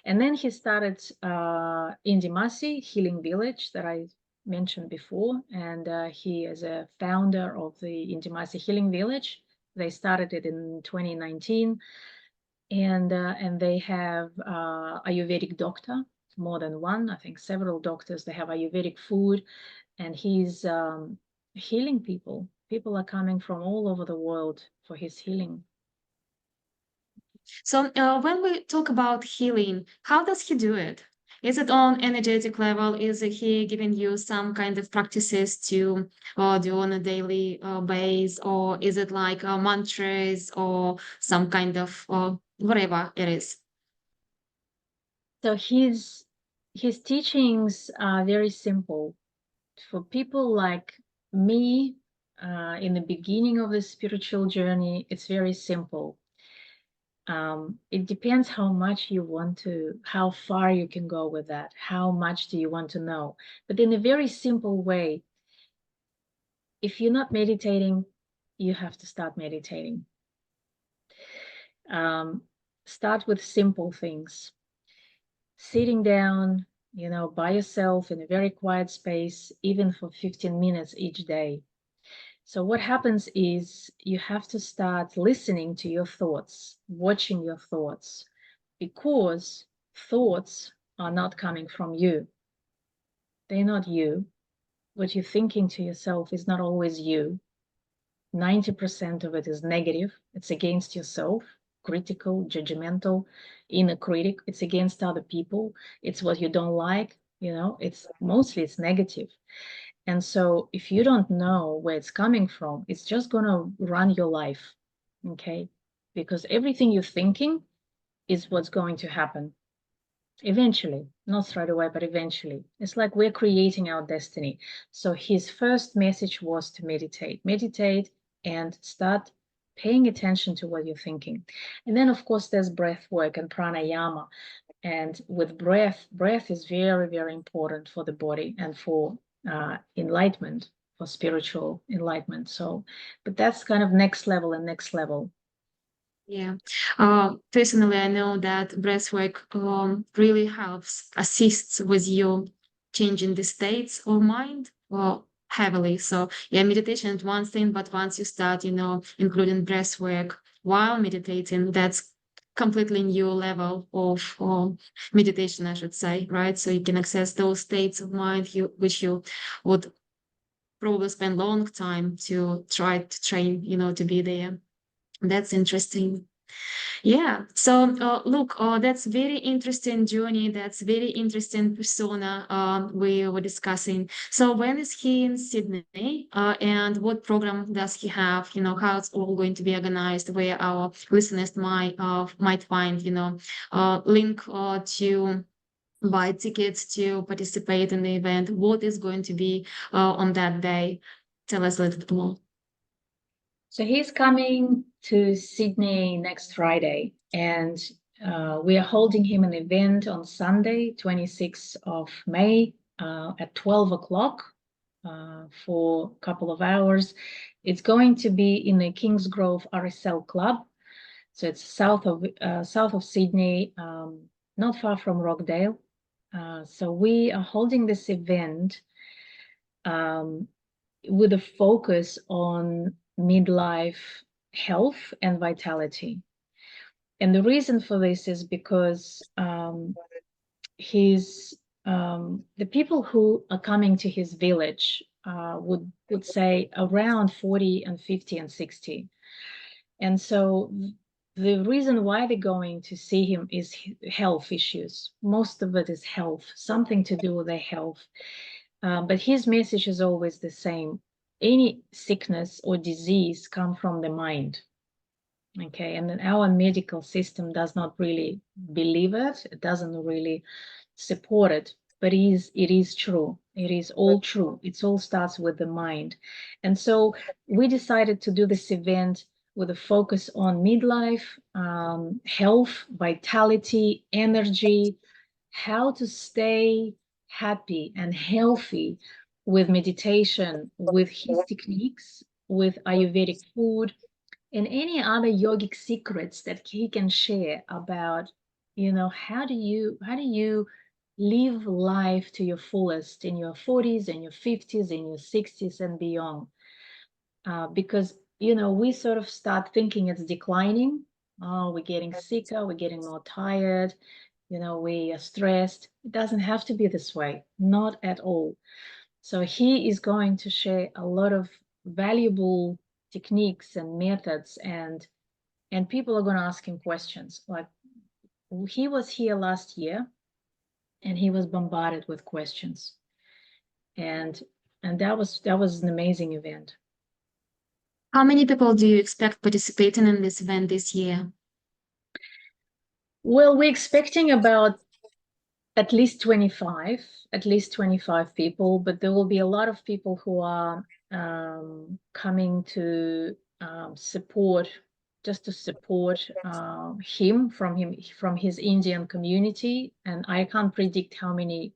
and then he started Indimasi Healing Village that I mentioned before, and he is a founder of the Intimacy Healing Village. They started it in 2019, and they have Ayurvedic doctor, more than one, I think several doctors. They have Ayurvedic food, and he's healing people. People are coming from all over the world for his healing. So when we talk about healing, how does he do it? Is it on energetic level? Is he giving you some kind of practices to do on a daily base, or is it like mantras or some kind of whatever it is? So his teachings are very simple. For people like me, in the beginning of the spiritual journey, it's very simple. It depends how much you want to, how far you can go with that, how much do you want to know. But in a very simple way, if you're not meditating, you have to start meditating. Um, Start with simple things. Sitting down, by yourself in a very quiet space, even for 15 minutes each day. So what happens is you have to start listening to your thoughts, watching your thoughts, because thoughts are not coming from you. They're not you. What you're thinking to yourself is not always you. 90% of it is negative. It's against yourself, critical, judgmental, inner critic. It's against other people. It's what you don't like. It's negative. And so if you don't know where it's coming from, it's just going to run your life. Okay. Because everything you're thinking is what's going to happen. Eventually, not straight away, but eventually. It's like we're creating our destiny. So his first message was to meditate and start paying attention to what you're thinking. And then, of course, there's breath work and pranayama. And with breath is very, very important for the body and for enlightenment, for spiritual enlightenment. So, but that's kind of next level and next level. Yeah. Personally, I know that breathwork really helps, assists with you changing the states of mind heavily. So, yeah, meditation is one thing, but once you start, including breathwork while meditating, that's completely new level of meditation, I should say, right? So you can access those states of mind which you would probably spend long time to try to train, to be there. That's interesting. Yeah. So, look, that's very interesting journey. That's very interesting persona we were discussing. So, when is he in Sydney? And what program does he have? How it's all going to be organized? Where our listeners might find, link to buy tickets to participate in the event. What is going to be on that day? Tell us a little bit more. So he's coming to Sydney next Friday, and we are holding him an event on Sunday, 26th of May, at 12 o'clock for a couple of hours. It's going to be in the Kingsgrove RSL Club. So it's south of Sydney, not far from Rockdale. So we are holding this event um, with a focus on midlife health and vitality. And the reason for this is because the people who are coming to his village would say around 40 and 50 and 60. And so the reason why they're going to see him is health issues. Most of it is health, something to do with their health. But his message is always the same. Any sickness or disease come from the mind. Okay, and then our medical system does not really believe it. It doesn't really support it, but it is true. It is all true. It all starts with the mind. And so we decided to do this event with a focus on midlife, health, vitality, energy, how to stay happy and healthy with meditation, with his techniques, with Ayurvedic food, and any other yogic secrets that he can share about, how do you live life to your fullest in your 40s and your 50s, in your 60s and beyond. Because, we sort of start thinking it's declining. Oh, we're getting sicker, we're getting more tired, we are stressed. It doesn't have to be this way, not at all. So he is going to share a lot of valuable techniques and methods, and people are going to ask him questions. Like, he was here last year and he was bombarded with questions, and that was an amazing event. How many people do you expect participating in this event this year? Well, we're expecting about at least 25 people, but there will be a lot of people who are coming to support, just to support him from his Indian community. And I can't predict how many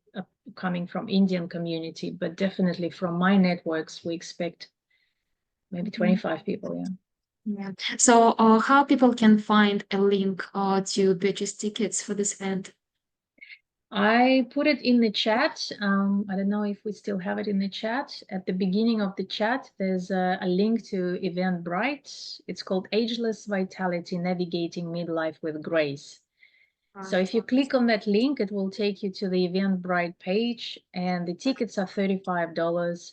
coming from Indian community, but definitely from my networks, we expect maybe 25 people. Yeah. So, how people can find a link to purchase tickets for this event? I put it in the chat. I don't know if we still have it in the chat. At the beginning of the chat, there's a link to Eventbrite. It's called Ageless Vitality, Navigating Midlife with Grace. So if you click on that link, it will take you to the Eventbrite page, and the tickets are $35.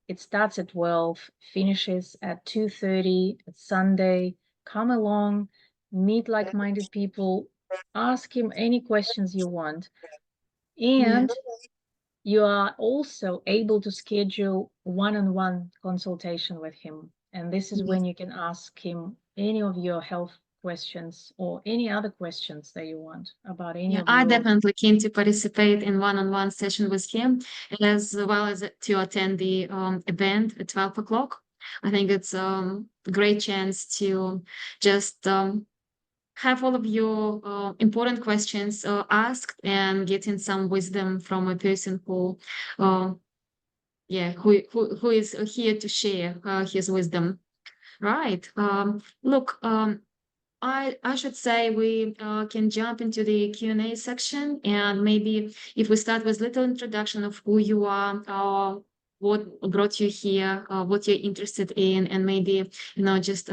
It starts at 12, finishes at 2:30. It's Sunday. Come along, meet like-minded people, ask him any questions you want. Yeah. And you are also able to schedule one-on-one consultation with him. And this is when you can ask him any of your health questions or any other questions that you want about any Yeah, of I your. definitely keen to participate in one-on-one session with him, as well as to attend the event at 12 o'clock. I think it's a great chance to just have all of your important questions asked and getting some wisdom from a person uh, who is here to share his wisdom. Right. Look, I should say we can jump into the Q&A section, and maybe if we start with little introduction of who you are, what brought you here, what you're interested in, and maybe just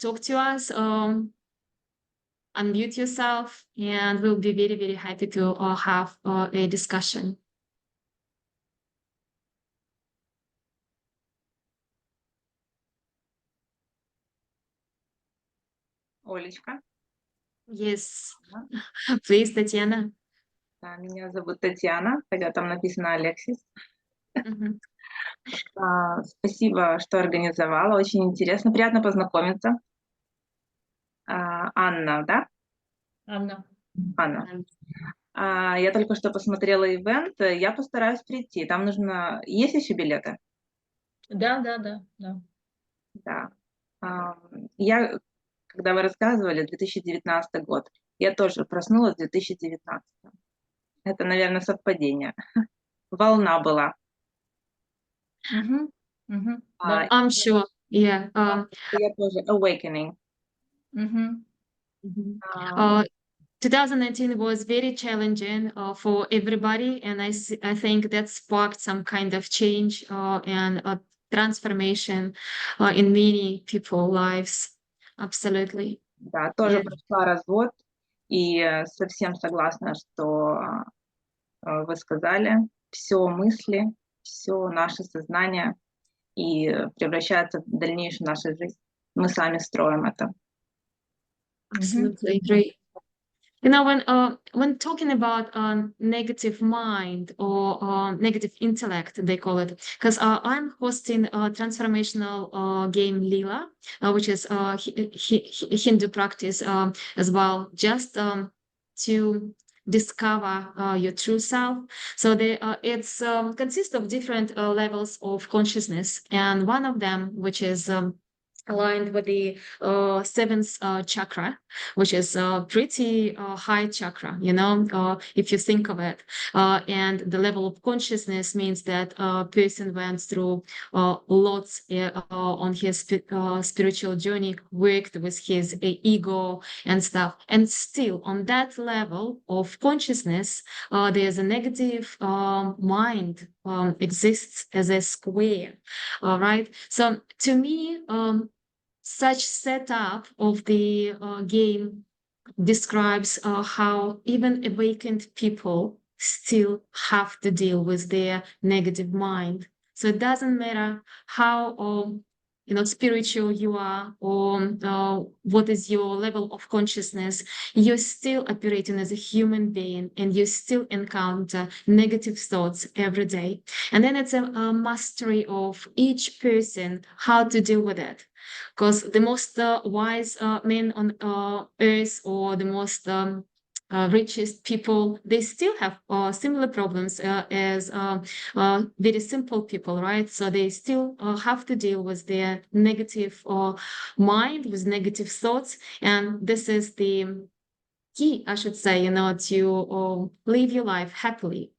talk to us, unmute yourself, and we'll be very, very happy to have a discussion. Олечка. Yes, Да. please, Tatiana. Да, меня зовут Татьяна, хотя там написано Алексис. Mhm. Спасибо, что организовала. Очень интересно, приятно познакомиться. Анна, да? Anna. Анна. Я только что посмотрела ивент, я постараюсь прийти. Там нужно... Есть еще билеты? Да. Да. Я, когда вы рассказывали, 2019 год, я тоже проснулась в 2019. Это, наверное, совпадение. Волна была. Да. I'm sure. Yeah. Я тоже awakening. Mhm. Mhm. Um, 2019 was very challenging for everybody, and I think that sparked some kind of change and transformation in many people's lives. Absolutely. Да, тоже Yeah. прошла развод, и совсем согласна, что вы сказали. Все мысли, все наше сознание и превращается в дальнейшую нашу жизнь. Мы сами строим это. Absolutely agree. When talking about negative mind or negative intellect, they call it, because I'm hosting a transformational game Lila, which is Hindu practice as well, just to discover your true self. So it's consists of different levels of consciousness, and one of them, which is aligned with the seventh chakra, which is a pretty high chakra, if you think of it. And the level of consciousness means that a person went through lots on his spiritual journey, worked with his ego and stuff. And still, on that level of consciousness, there's a negative mind exists as a square. All right. So to me, such setup of the game describes how even awakened people still have to deal with their negative mind. So it doesn't matter how spiritual you are, or what is your level of consciousness, you're still operating as a human being, and you still encounter negative thoughts every day. And then it's a mastery of each person how to deal with it, because the most wise men on earth, or the most richest people, they still have similar problems as very simple people, right? So they still have to deal with their negative mind, with negative thoughts. And this is the key, I should say, to live your life happily.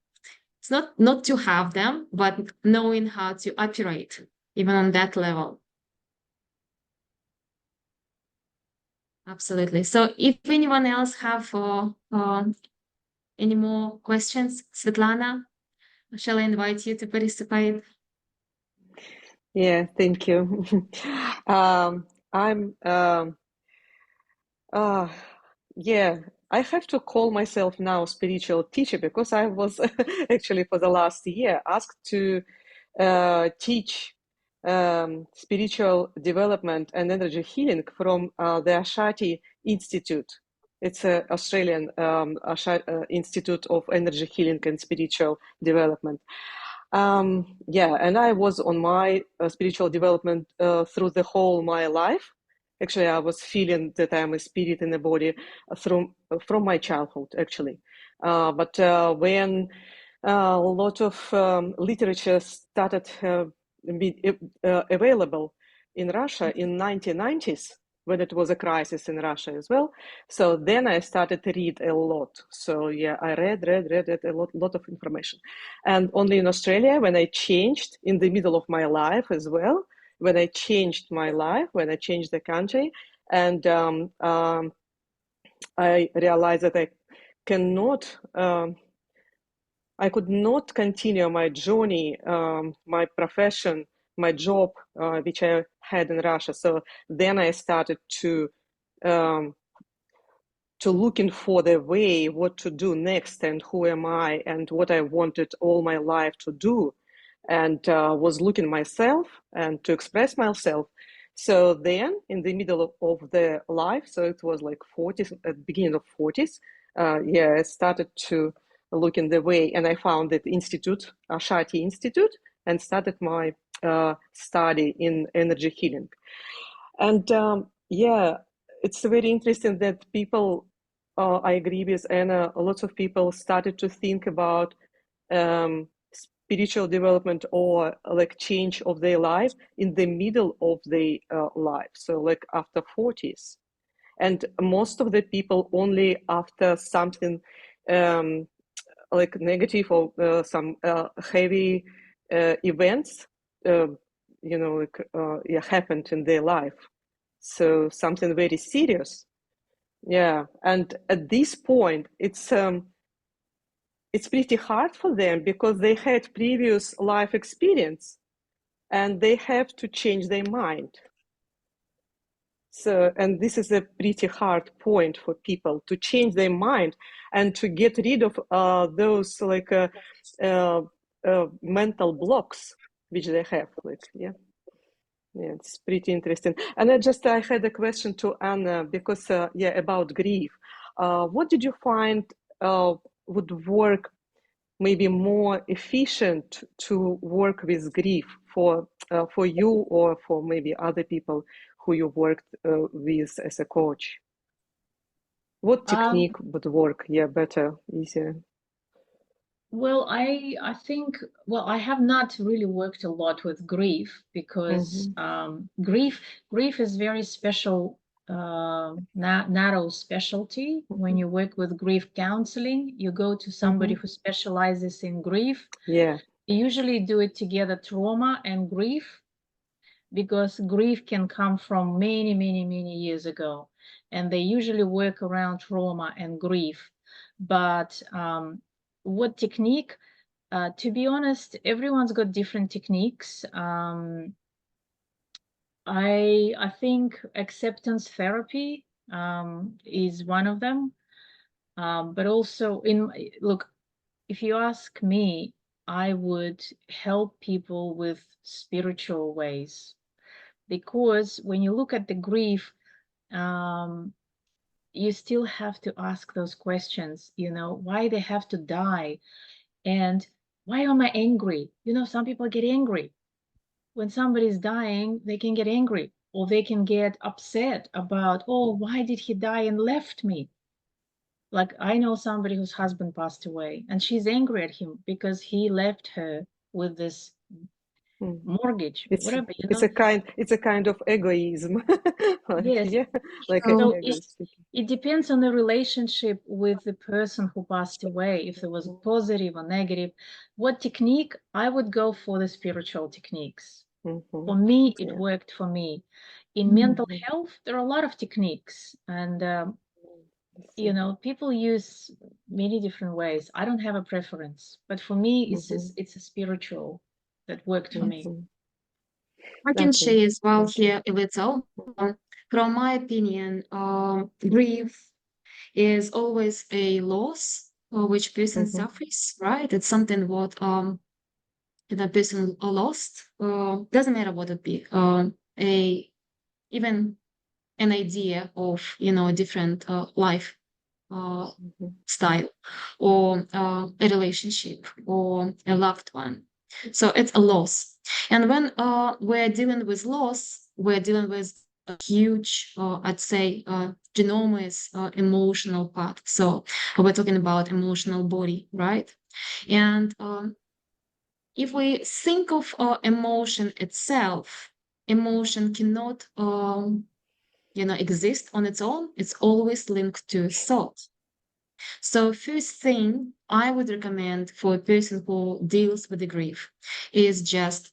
It's not to have them, but knowing how to operate even on that level. Absolutely. So if anyone else have any more questions, Svetlana, shall I invite you to participate? Yeah, thank you. I'm yeah, I have to call myself now spiritual teacher, because I was actually for the last year asked to teach spiritual development and energy healing from the Ashati Institute. It's an Australian Institute of Energy Healing and Spiritual Development. Yeah, and I was on my spiritual development through the whole my life. Actually, I was feeling that I'm a spirit in the body from my childhood, actually. But when a lot of literature started be available in Russia in 1990s, when it was a crisis in Russia as well. So then I started to read a lot. So yeah, I read a lot of information. And only in Australia, when I changed in the middle of my life as well, when I changed my life, when I changed the country, and I realized that cannot, I could not continue my journey, my profession, my job, which I had in Russia. So then I started to looking for the way what to do next, and who am I, and what I wanted all my life to do, and was looking myself and to express myself. So then in the middle of the life, so it was like 40s, at the beginning of 40s, yeah, I started to look in the way, and I found that institute, Ashati Institute, and started my study in energy healing. And yeah, it's very interesting that people, I agree with Anna, lots of people started to think about spiritual development or like change of their life in the middle of their life. So like after 40s. And most of the people only after something like negative or some heavy events, like yeah, happened in their life. So something very serious. Yeah, and at this point, it's pretty hard for them because they had previous life experience, and they have to change their mind. So, and this is a pretty hard point for people to change their mind and to get rid of those like mental blocks which they have. Like, yeah, it's pretty interesting. And I had a question to Anna because yeah, about grief. What did you find would work maybe more efficient to work with grief for you or for maybe other people who you worked with as a coach? What technique would work? Yeah, better, easier. Well, I think, well, I have not really worked a lot with grief because grief is very special, narrow specialty. When you work with grief counseling, you go to somebody who specializes in grief. Yeah. You usually do it together, trauma and grief, because grief can come from many, many, many years ago, and they usually work around trauma and grief. But what technique? To be honest, everyone's got different techniques. I think acceptance therapy is one of them. But also, look, if you ask me, I would help people with spiritual ways, because when you look at the grief, you still have to ask those questions. Why they have to die, and why am I angry? Some people get angry when somebody's dying. They can get angry, or they can get upset about, oh, why did he die and left me? Like, I know somebody whose husband passed away, and she's angry at him because he left her with this mortgage, It's whatever. it's a kind of egoism. Like, Yes. yeah, like So an egoistic. It depends on the relationship with the person who passed away, if it was positive or negative. What technique? I would go for the spiritual techniques. For me, it Yeah. worked for me. In mental health, there are a lot of techniques, and people use many different ways. I don't have a preference, but for me, it's a spiritual that worked for me. I can Okay. share as well here a little. From my opinion, grief is always a loss which person suffers, right? It's something what the person lost. Doesn't matter what it be. A even an idea of a different life style, or a relationship, or a loved one. So it's a loss. And when we're dealing with loss, we're dealing with a huge, I'd say, enormous emotional part. So we're talking about emotional body, right? And if we think of emotion itself, emotion cannot, exist on its own. It's always linked to thought. So first thing I would recommend for a person who deals with the grief is just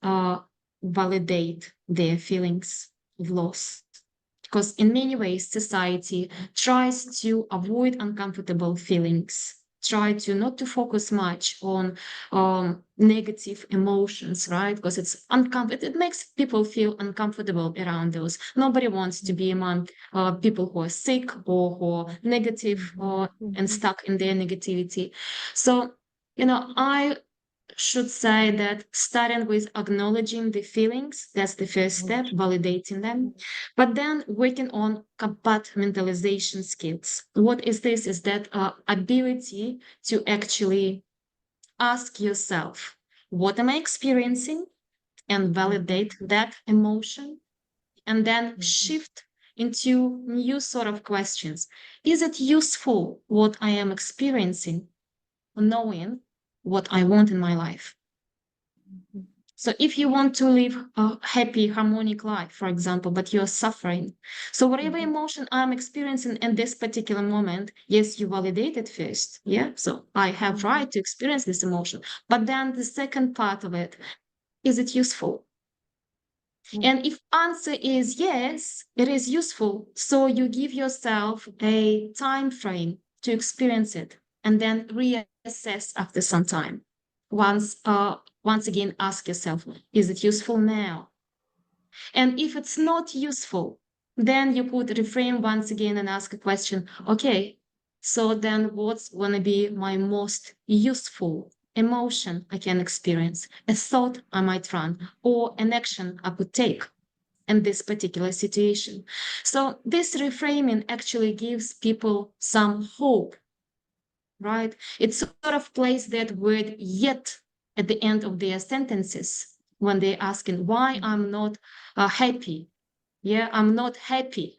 validate their feelings of loss. Because in many ways, society tries to avoid uncomfortable feelings, try to not to focus much on negative emotions, right? Because it's uncomfortable. It makes people feel uncomfortable around those. Nobody wants to be among people who are sick or who are negative and stuck in their negativity. So, I should say that starting with acknowledging the feelings, that's the first step, validating them, but then working on compartmentalization skills. What is this? Is that ability to actually ask yourself, what am I experiencing? And validate that emotion, and then shift into new sort of questions. Is it useful what I am experiencing, knowing what I want in my life? So if you want to live a happy, harmonic life, for example, but you're suffering, so whatever emotion I'm experiencing in this particular moment, yes, you validate it first. Yeah. So I have right to experience this emotion. But then the second part of it, is it useful? And if answer is yes, it is useful. So you give yourself a time frame to experience it, and then reassess after some time. Once again, ask yourself, is it useful now? And if it's not useful, then you could reframe once again and ask a question. Okay, so then what's going to be my most useful emotion I can experience, a thought I might run, or an action I could take in this particular situation? So this reframing actually gives people some hope, right? It sort of places that word yet at the end of their sentences when they're asking why I'm not happy. Yeah, I'm not happy.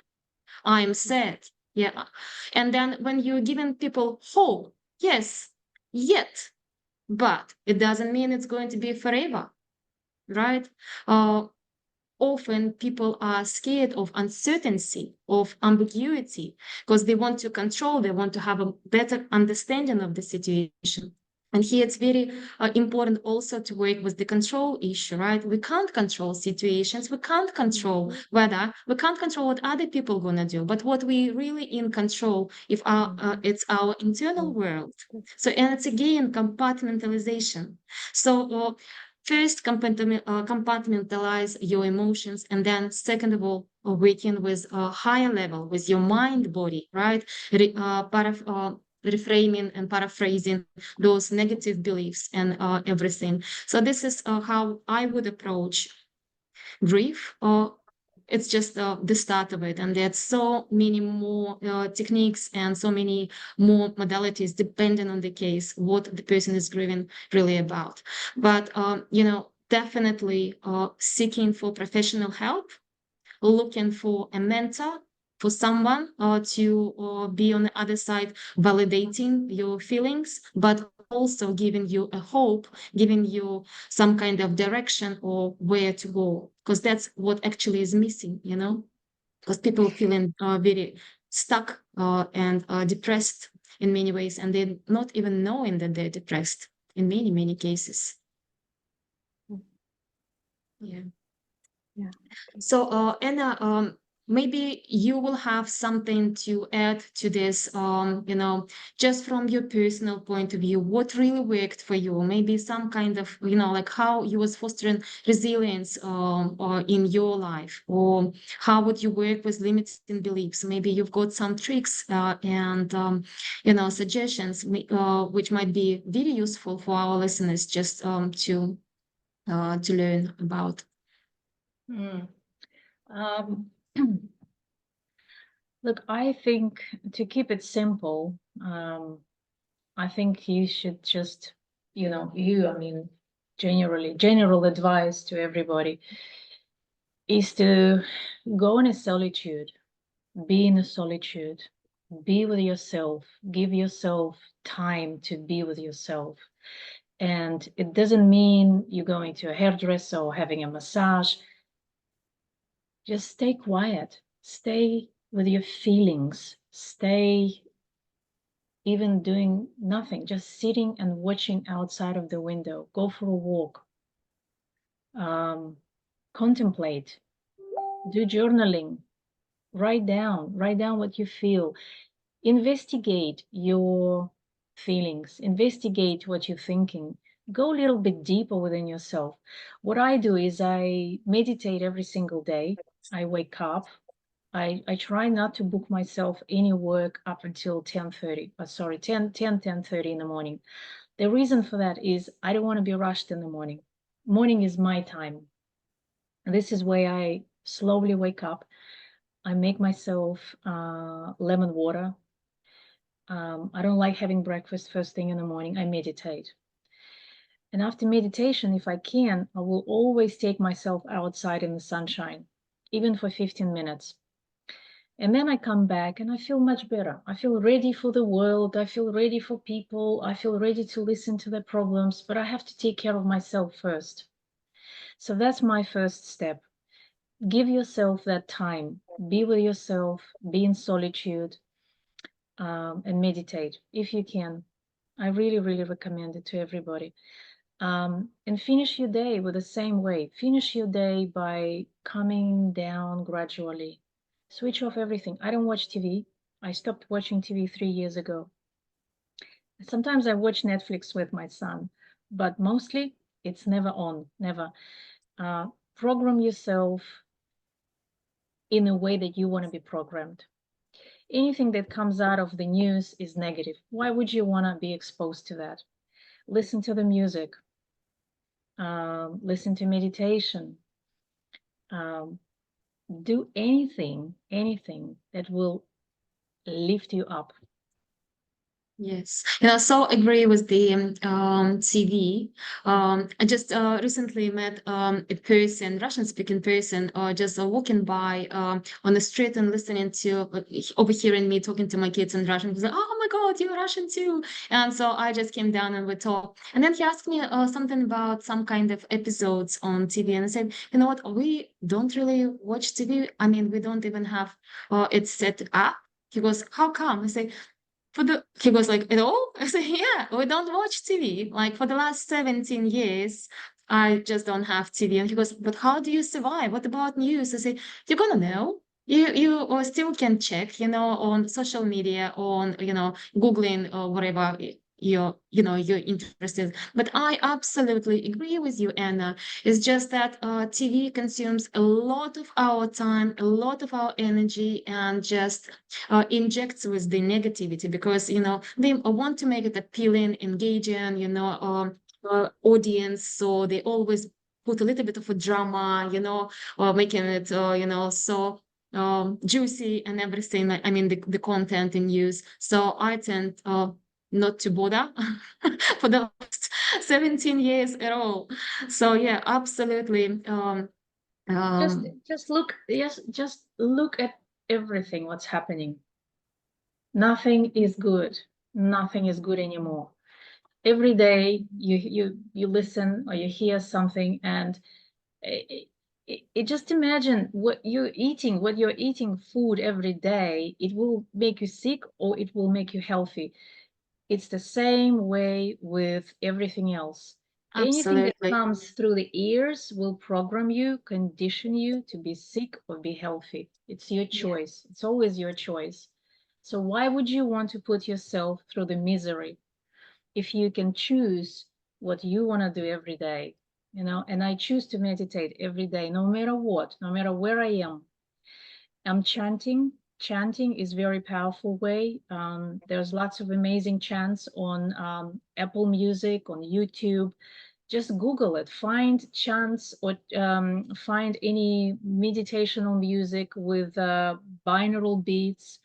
I'm sad. Yeah. And then when you're giving people hope, yes, yet but it doesn't mean it's going to be forever, right? Often people are scared of uncertainty, of ambiguity, because they want to control, they want to have a better understanding of the situation. And here it's very important also to work with the control issue, right? We can't control situations, we can't control weather, we can't control what other people gonna do. But what we really in control, if it's our internal world. So, and it's again compartmentalization. So first compartmentalize your emotions, and then second of all, working with a higher level with your mind body, right? Reframing and paraphrasing those negative beliefs and everything. So this is how I would approach grief. It's just the start of it, and there's so many more techniques and so many more modalities depending on the case, what the person is grieving really about. But definitely seeking for professional help, looking for a mentor, for someone to be on the other side, validating your feelings, but also giving you a hope, giving you some kind of direction or where to go, because that's what actually is missing, because people feeling very stuck and depressed in many ways, and they're not even knowing that they're depressed in many, many cases. Yeah. Yeah. So, Anna, maybe you will have something to add to this, just from your personal point of view, what really worked for you? Maybe some kind of, like how you was fostering resilience or in your life, or how would you work with limiting beliefs? Maybe you've got some tricks and, suggestions which might be very useful for our listeners just to learn about. Um, Look, I think to keep it simple, I think you should just, general advice to everybody is to go in a solitude, be in a solitude, be with yourself, give yourself time to be with yourself. And it doesn't mean you're going to a hairdresser or having a massage. Just stay quiet, stay with your feelings, stay even doing nothing, just sitting and watching outside of the window, go for a walk, contemplate, do journaling, write down what you feel, investigate your feelings, investigate what you're thinking, go a little bit deeper within yourself. What I do is I meditate every single day. I wake up. I try not to book myself any work up until 10:30, 10:30 in the morning. The reason for that is I don't want to be rushed in the morning. Morning is my time. And this is where I slowly wake up. I make myself lemon water. I don't like having breakfast first thing in the morning. I meditate. And after meditation, if I can, I will always take myself outside in the sunshine, even for 15 minutes. And then I come back and I feel much better. I feel ready for the world. I feel ready for people. I feel ready to listen to their problems, but I have to take care of myself first. So that's my first step. Give yourself that time. Be with yourself, be in solitude, and meditate if you can. I really, really recommend it to everybody. And finish your day with the same way. Finish your day by coming down gradually. Switch off everything. I don't watch TV. I stopped watching TV 3 years ago. Sometimes I watch Netflix with my son, but mostly it's never on, never. Program yourself in a way that you want to be programmed. Anything that comes out of the news is negative. Why would you want to be exposed to that? Listen to the music, listen to meditation, do anything that will lift you up. Yes, so agree with the TV. I just recently met a person, Russian-speaking person, just walking by on the street and listening to, overhearing me talking to my kids in Russian. He was like, "Oh my God, you're Russian too!" And so I just came down and we talked. And then he asked me something about some kind of episodes on TV, and I said, "You know what? We don't really watch TV. I mean, we don't even have it set up." He goes, "How come?" I say, he was like, "At all?" I said, "Yeah, we don't watch TV. Like for the last 17 years, I just don't have TV." And he goes, "But how do you survive? What about news?" I say, "You're gonna know. You still can check, on social media, on, Googling or whatever you're interested." But I absolutely agree with you, Anna. It's just that TV consumes a lot of our time, a lot of our energy, and just injects with the negativity because they want to make it appealing, engaging, audience, so they always put a little bit of a drama, or making it so juicy and everything. I mean the content in news. So I tend not to bother for the last 17 years at all. So yeah, absolutely. Just Um, just look, yes, just look at everything what's happening. Nothing is good. Nothing is good anymore. Every day you listen or you hear something, and it just imagine what you're eating food every day. It will make you sick or it will make you healthy. It's the same way with everything else. Anything that Absolutely. comes through the ears will program you, condition you to be sick or be healthy. It's your Yeah. choice. It's always your choice. So why would you want to put yourself through the misery if you can choose what you want to do every day? And I choose to meditate every day, no matter what, no matter where I am. I'm chanting. Chanting is very powerful way. There's lots of amazing chants on Apple Music, on YouTube. Just Google it. Find chants or find any meditational music with binaural beats.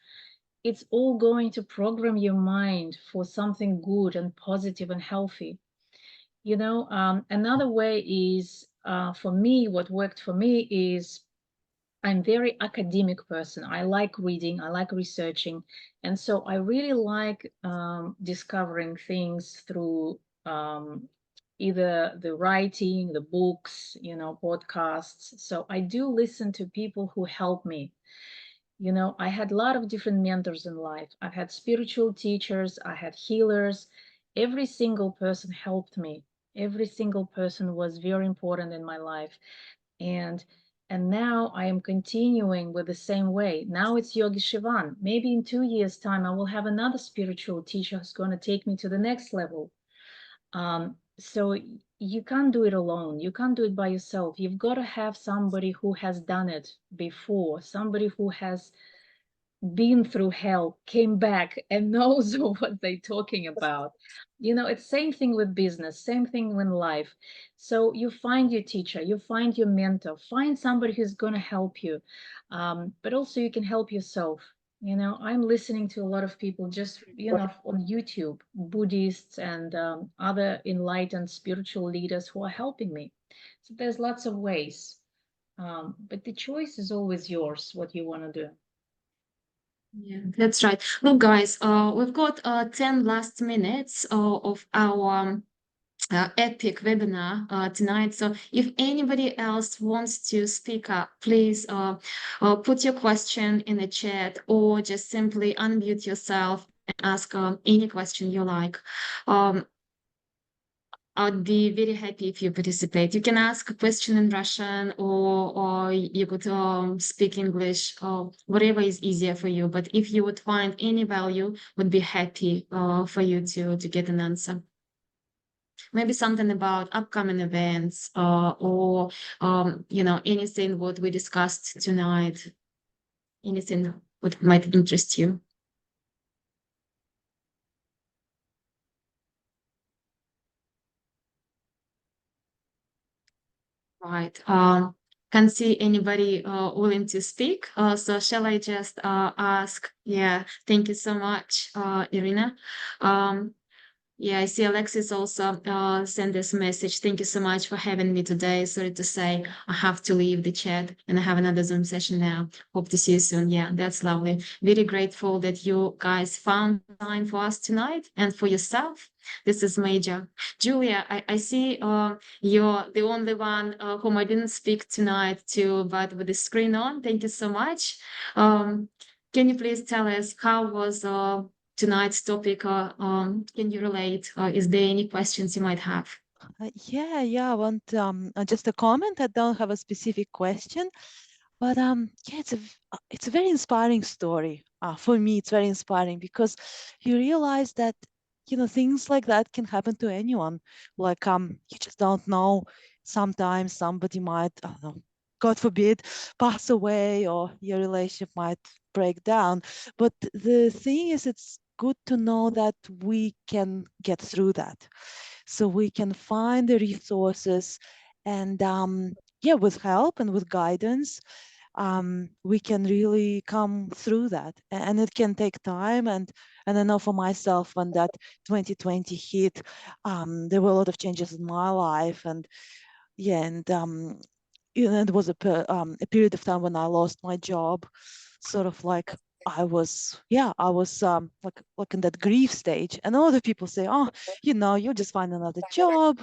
It's all going to program your mind for something good and positive and healthy. Another way is for me, what worked for me is I'm very academic person. I like reading, I like researching, and so I really like discovering things through either the writing, the books, podcasts. So I do listen to people who help me. I had a lot of different mentors in life. I've had spiritual teachers, I had healers. Every single person helped me. Every single person was very important in my life. And and now I am continuing with the same way. Now it's Yogi Shivan. Maybe in 2 years' time, I will have another spiritual teacher who's going to take me to the next level. So you can't do it alone. You can't do it by yourself. You've got to have somebody who has done it before, somebody who has been through hell, came back, and knows what they're talking about. It's same thing with business, same thing with life. So you find your teacher, you find your mentor, find somebody who's going to help you. But also you can help yourself. I'm listening to a lot of people just, on YouTube, Buddhists and other enlightened spiritual leaders who are helping me. So there's lots of ways. But the choice is always yours, what you want to do. Yeah, that's right. Look, guys, we've got 10 last minutes of our epic webinar tonight. So if anybody else wants to speak up, please put your question in the chat or just simply unmute yourself and ask any question you like. Um, I'd be very happy if you participate. You can ask a question in Russian or you could speak English or whatever is easier for you. But if you would find any value, would be happy for you to get an answer. Maybe something about upcoming events or anything what we discussed tonight, anything what might interest you. Right. can't see anybody willing to speak. So shall I just ask? Yeah, thank you so much, Irina. Yeah, I see Alexis also sent this message. Thank you so much for having me today. Sorry to say I have to leave the chat and I have another Zoom session now. Hope to see you soon. Yeah, that's lovely. Very grateful that you guys found time for us tonight and for yourself. This is major. Julia, I see you're the only one whom I didn't speak tonight to, but with the screen on. Thank you so much. Can you please tell us how was tonight's topic? Can you relate? Is there any questions you might have? Yeah, I want just a comment. I don't have a specific question, but yeah, it's a very inspiring story. For me, it's very inspiring because you realize that things like that can happen to anyone. Like you just don't know. Sometimes somebody might, I don't know, God forbid, pass away, or your relationship might break down. But the thing is, it's good to know that we can get through that, so we can find the resources, and yeah, with help and with guidance, we can really come through that. And it can take time. And I know for myself, when that 2020 hit, there were a lot of changes in my life. And yeah, and it was a period of time when I lost my job, sort of like I was like in that grief stage. And a lot of people say, oh, you'll just find another job,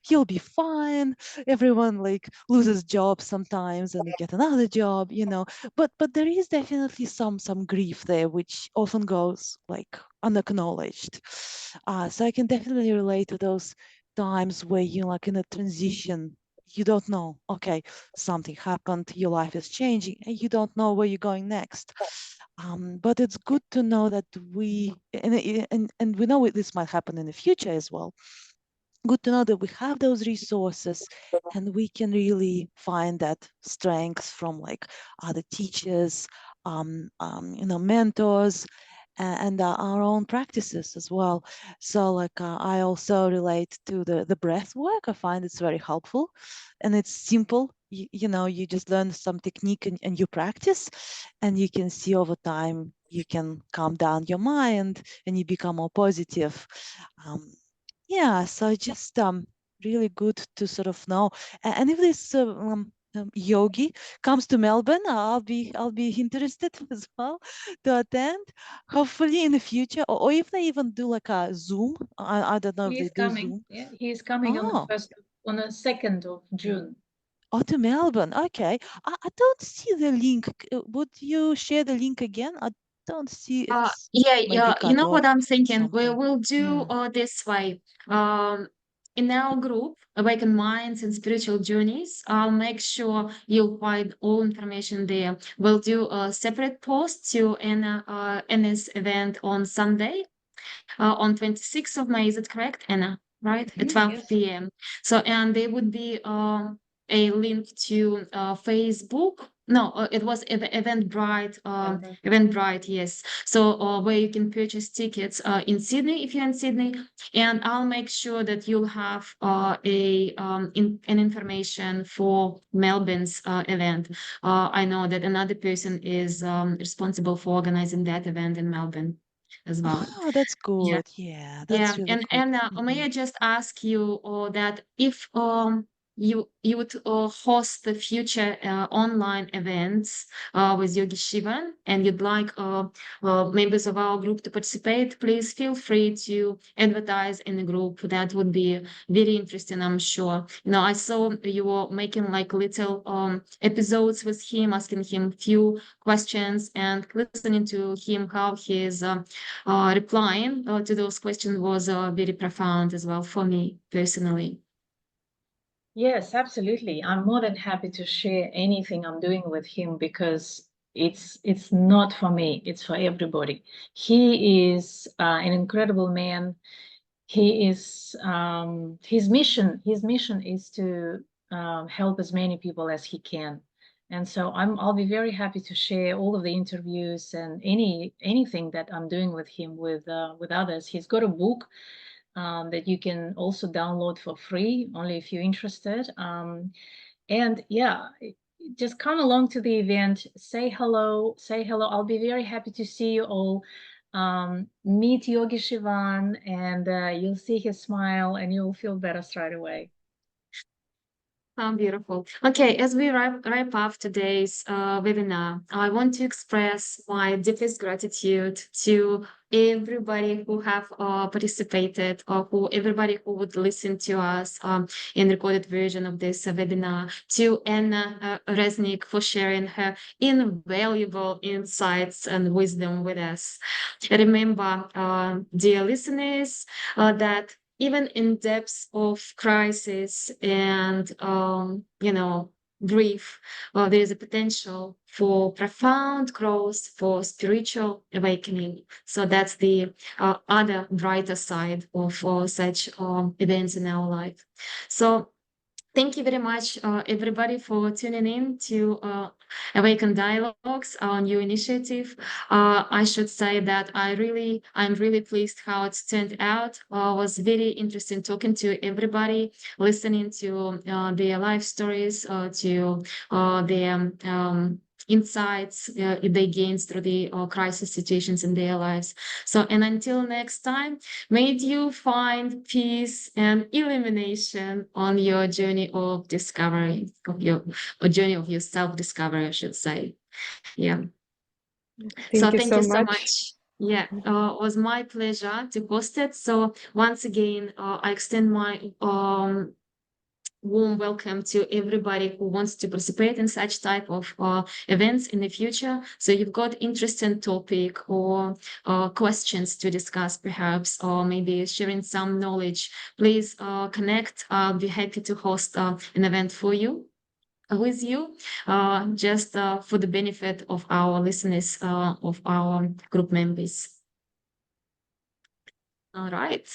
you'll be fine. Everyone like loses jobs sometimes and they get another job. But there is definitely some grief there, which often goes like unacknowledged. So I can definitely relate to those times where you're like in a transition. You don't know, okay, something happened, your life is changing, and you don't know where you're going next. But it's good to know that and we know this might happen in the future as well. Good to know that we have those resources, and we can really find that strength from like other teachers, mentors, and our own practices as well. So like I also relate to the breath work. I find it's very helpful, and it's simple. You just learn some technique, and you practice, and you can see over time you can calm down your mind and you become more positive. Yeah, so just really good to sort of know. And if this yogi comes to Melbourne, I'll be interested as well to attend. Hopefully in the future, or if they even do like a Zoom. I don't know if He they is do coming. Zoom. Yeah, he is coming on the Oh, 1st, on the 2nd of June. oh, to Melbourne. Okay, I don't see the link. Would you share the link again? I don't see. It's Yeah, maybe yeah. You cut know what off I'm thinking? We something. will do Hmm. this way. In our group, Awaken Minds and Spiritual Journeys, I'll make sure you'll find all information there. We'll do a separate post to Anna's event on Sunday, on 26th of May. Is it correct, Anna? Right? At 12 Yes. p.m. So, and there would be a link to Facebook. No, it was Eventbrite. November. Eventbrite, yes. So, where you can purchase tickets in Sydney if you're in Sydney, and I'll make sure that you'll have an information for Melbourne's event. I know that another person is responsible for organizing that event in Melbourne as well. Oh, that's Yeah. good. Yeah, Yeah, that's really and good. may I just ask you that if you would host the future online events with Yogi Shivan, and you'd like members of our group to participate, please feel free to advertise in the group. That would be very interesting, I'm sure. I saw you were making like little episodes with him, asking him few questions and listening to him how he is replying to those questions was very profound as well for me personally. Yes, absolutely. I'm more than happy to share anything I'm doing with him, because it's not for me, it's for everybody. He is an incredible man. He is his mission is to help as many people as he can. And so I'll be very happy to share all of the interviews and anything that I'm doing with him with others. He's got a book that you can also download for free, only if you're interested. And yeah, just come along to the event, say hello. I'll be very happy to see you all. Meet Yogi Shivan, and you'll see his smile and you'll feel better straight away. How beautiful. Okay, as we wrap up today's webinar, I want to express my deepest gratitude to everybody who have participated, or everybody who would listen to us in recorded version of this webinar, to Anna Reznik for sharing her invaluable insights and wisdom with us. Remember, dear listeners, that even in depths of crisis and grief, there is a potential for profound growth, for spiritual awakening. So that's the other brighter side of such events in our life. So thank you very much, everybody, for tuning in to Awaken Dialogues, our new initiative. I should say that I'm really pleased how it turned out. It was very interesting talking to everybody, listening to their life stories, to their insights they gained through the crisis situations in their lives. So, and until next time, may you find peace and illumination on your journey of discovery, journey of your self-discovery, I should say. Yeah. So Thank you thank so you so much. much. Yeah, it was my pleasure to host it. So once again, I extend my warm welcome to everybody who wants to participate in such type of events in the future. So you've got interesting topic or questions to discuss perhaps, or maybe sharing some knowledge, please connect. I'll be happy to host an event for you, with you, just for the benefit of our listeners, of our group members. All right.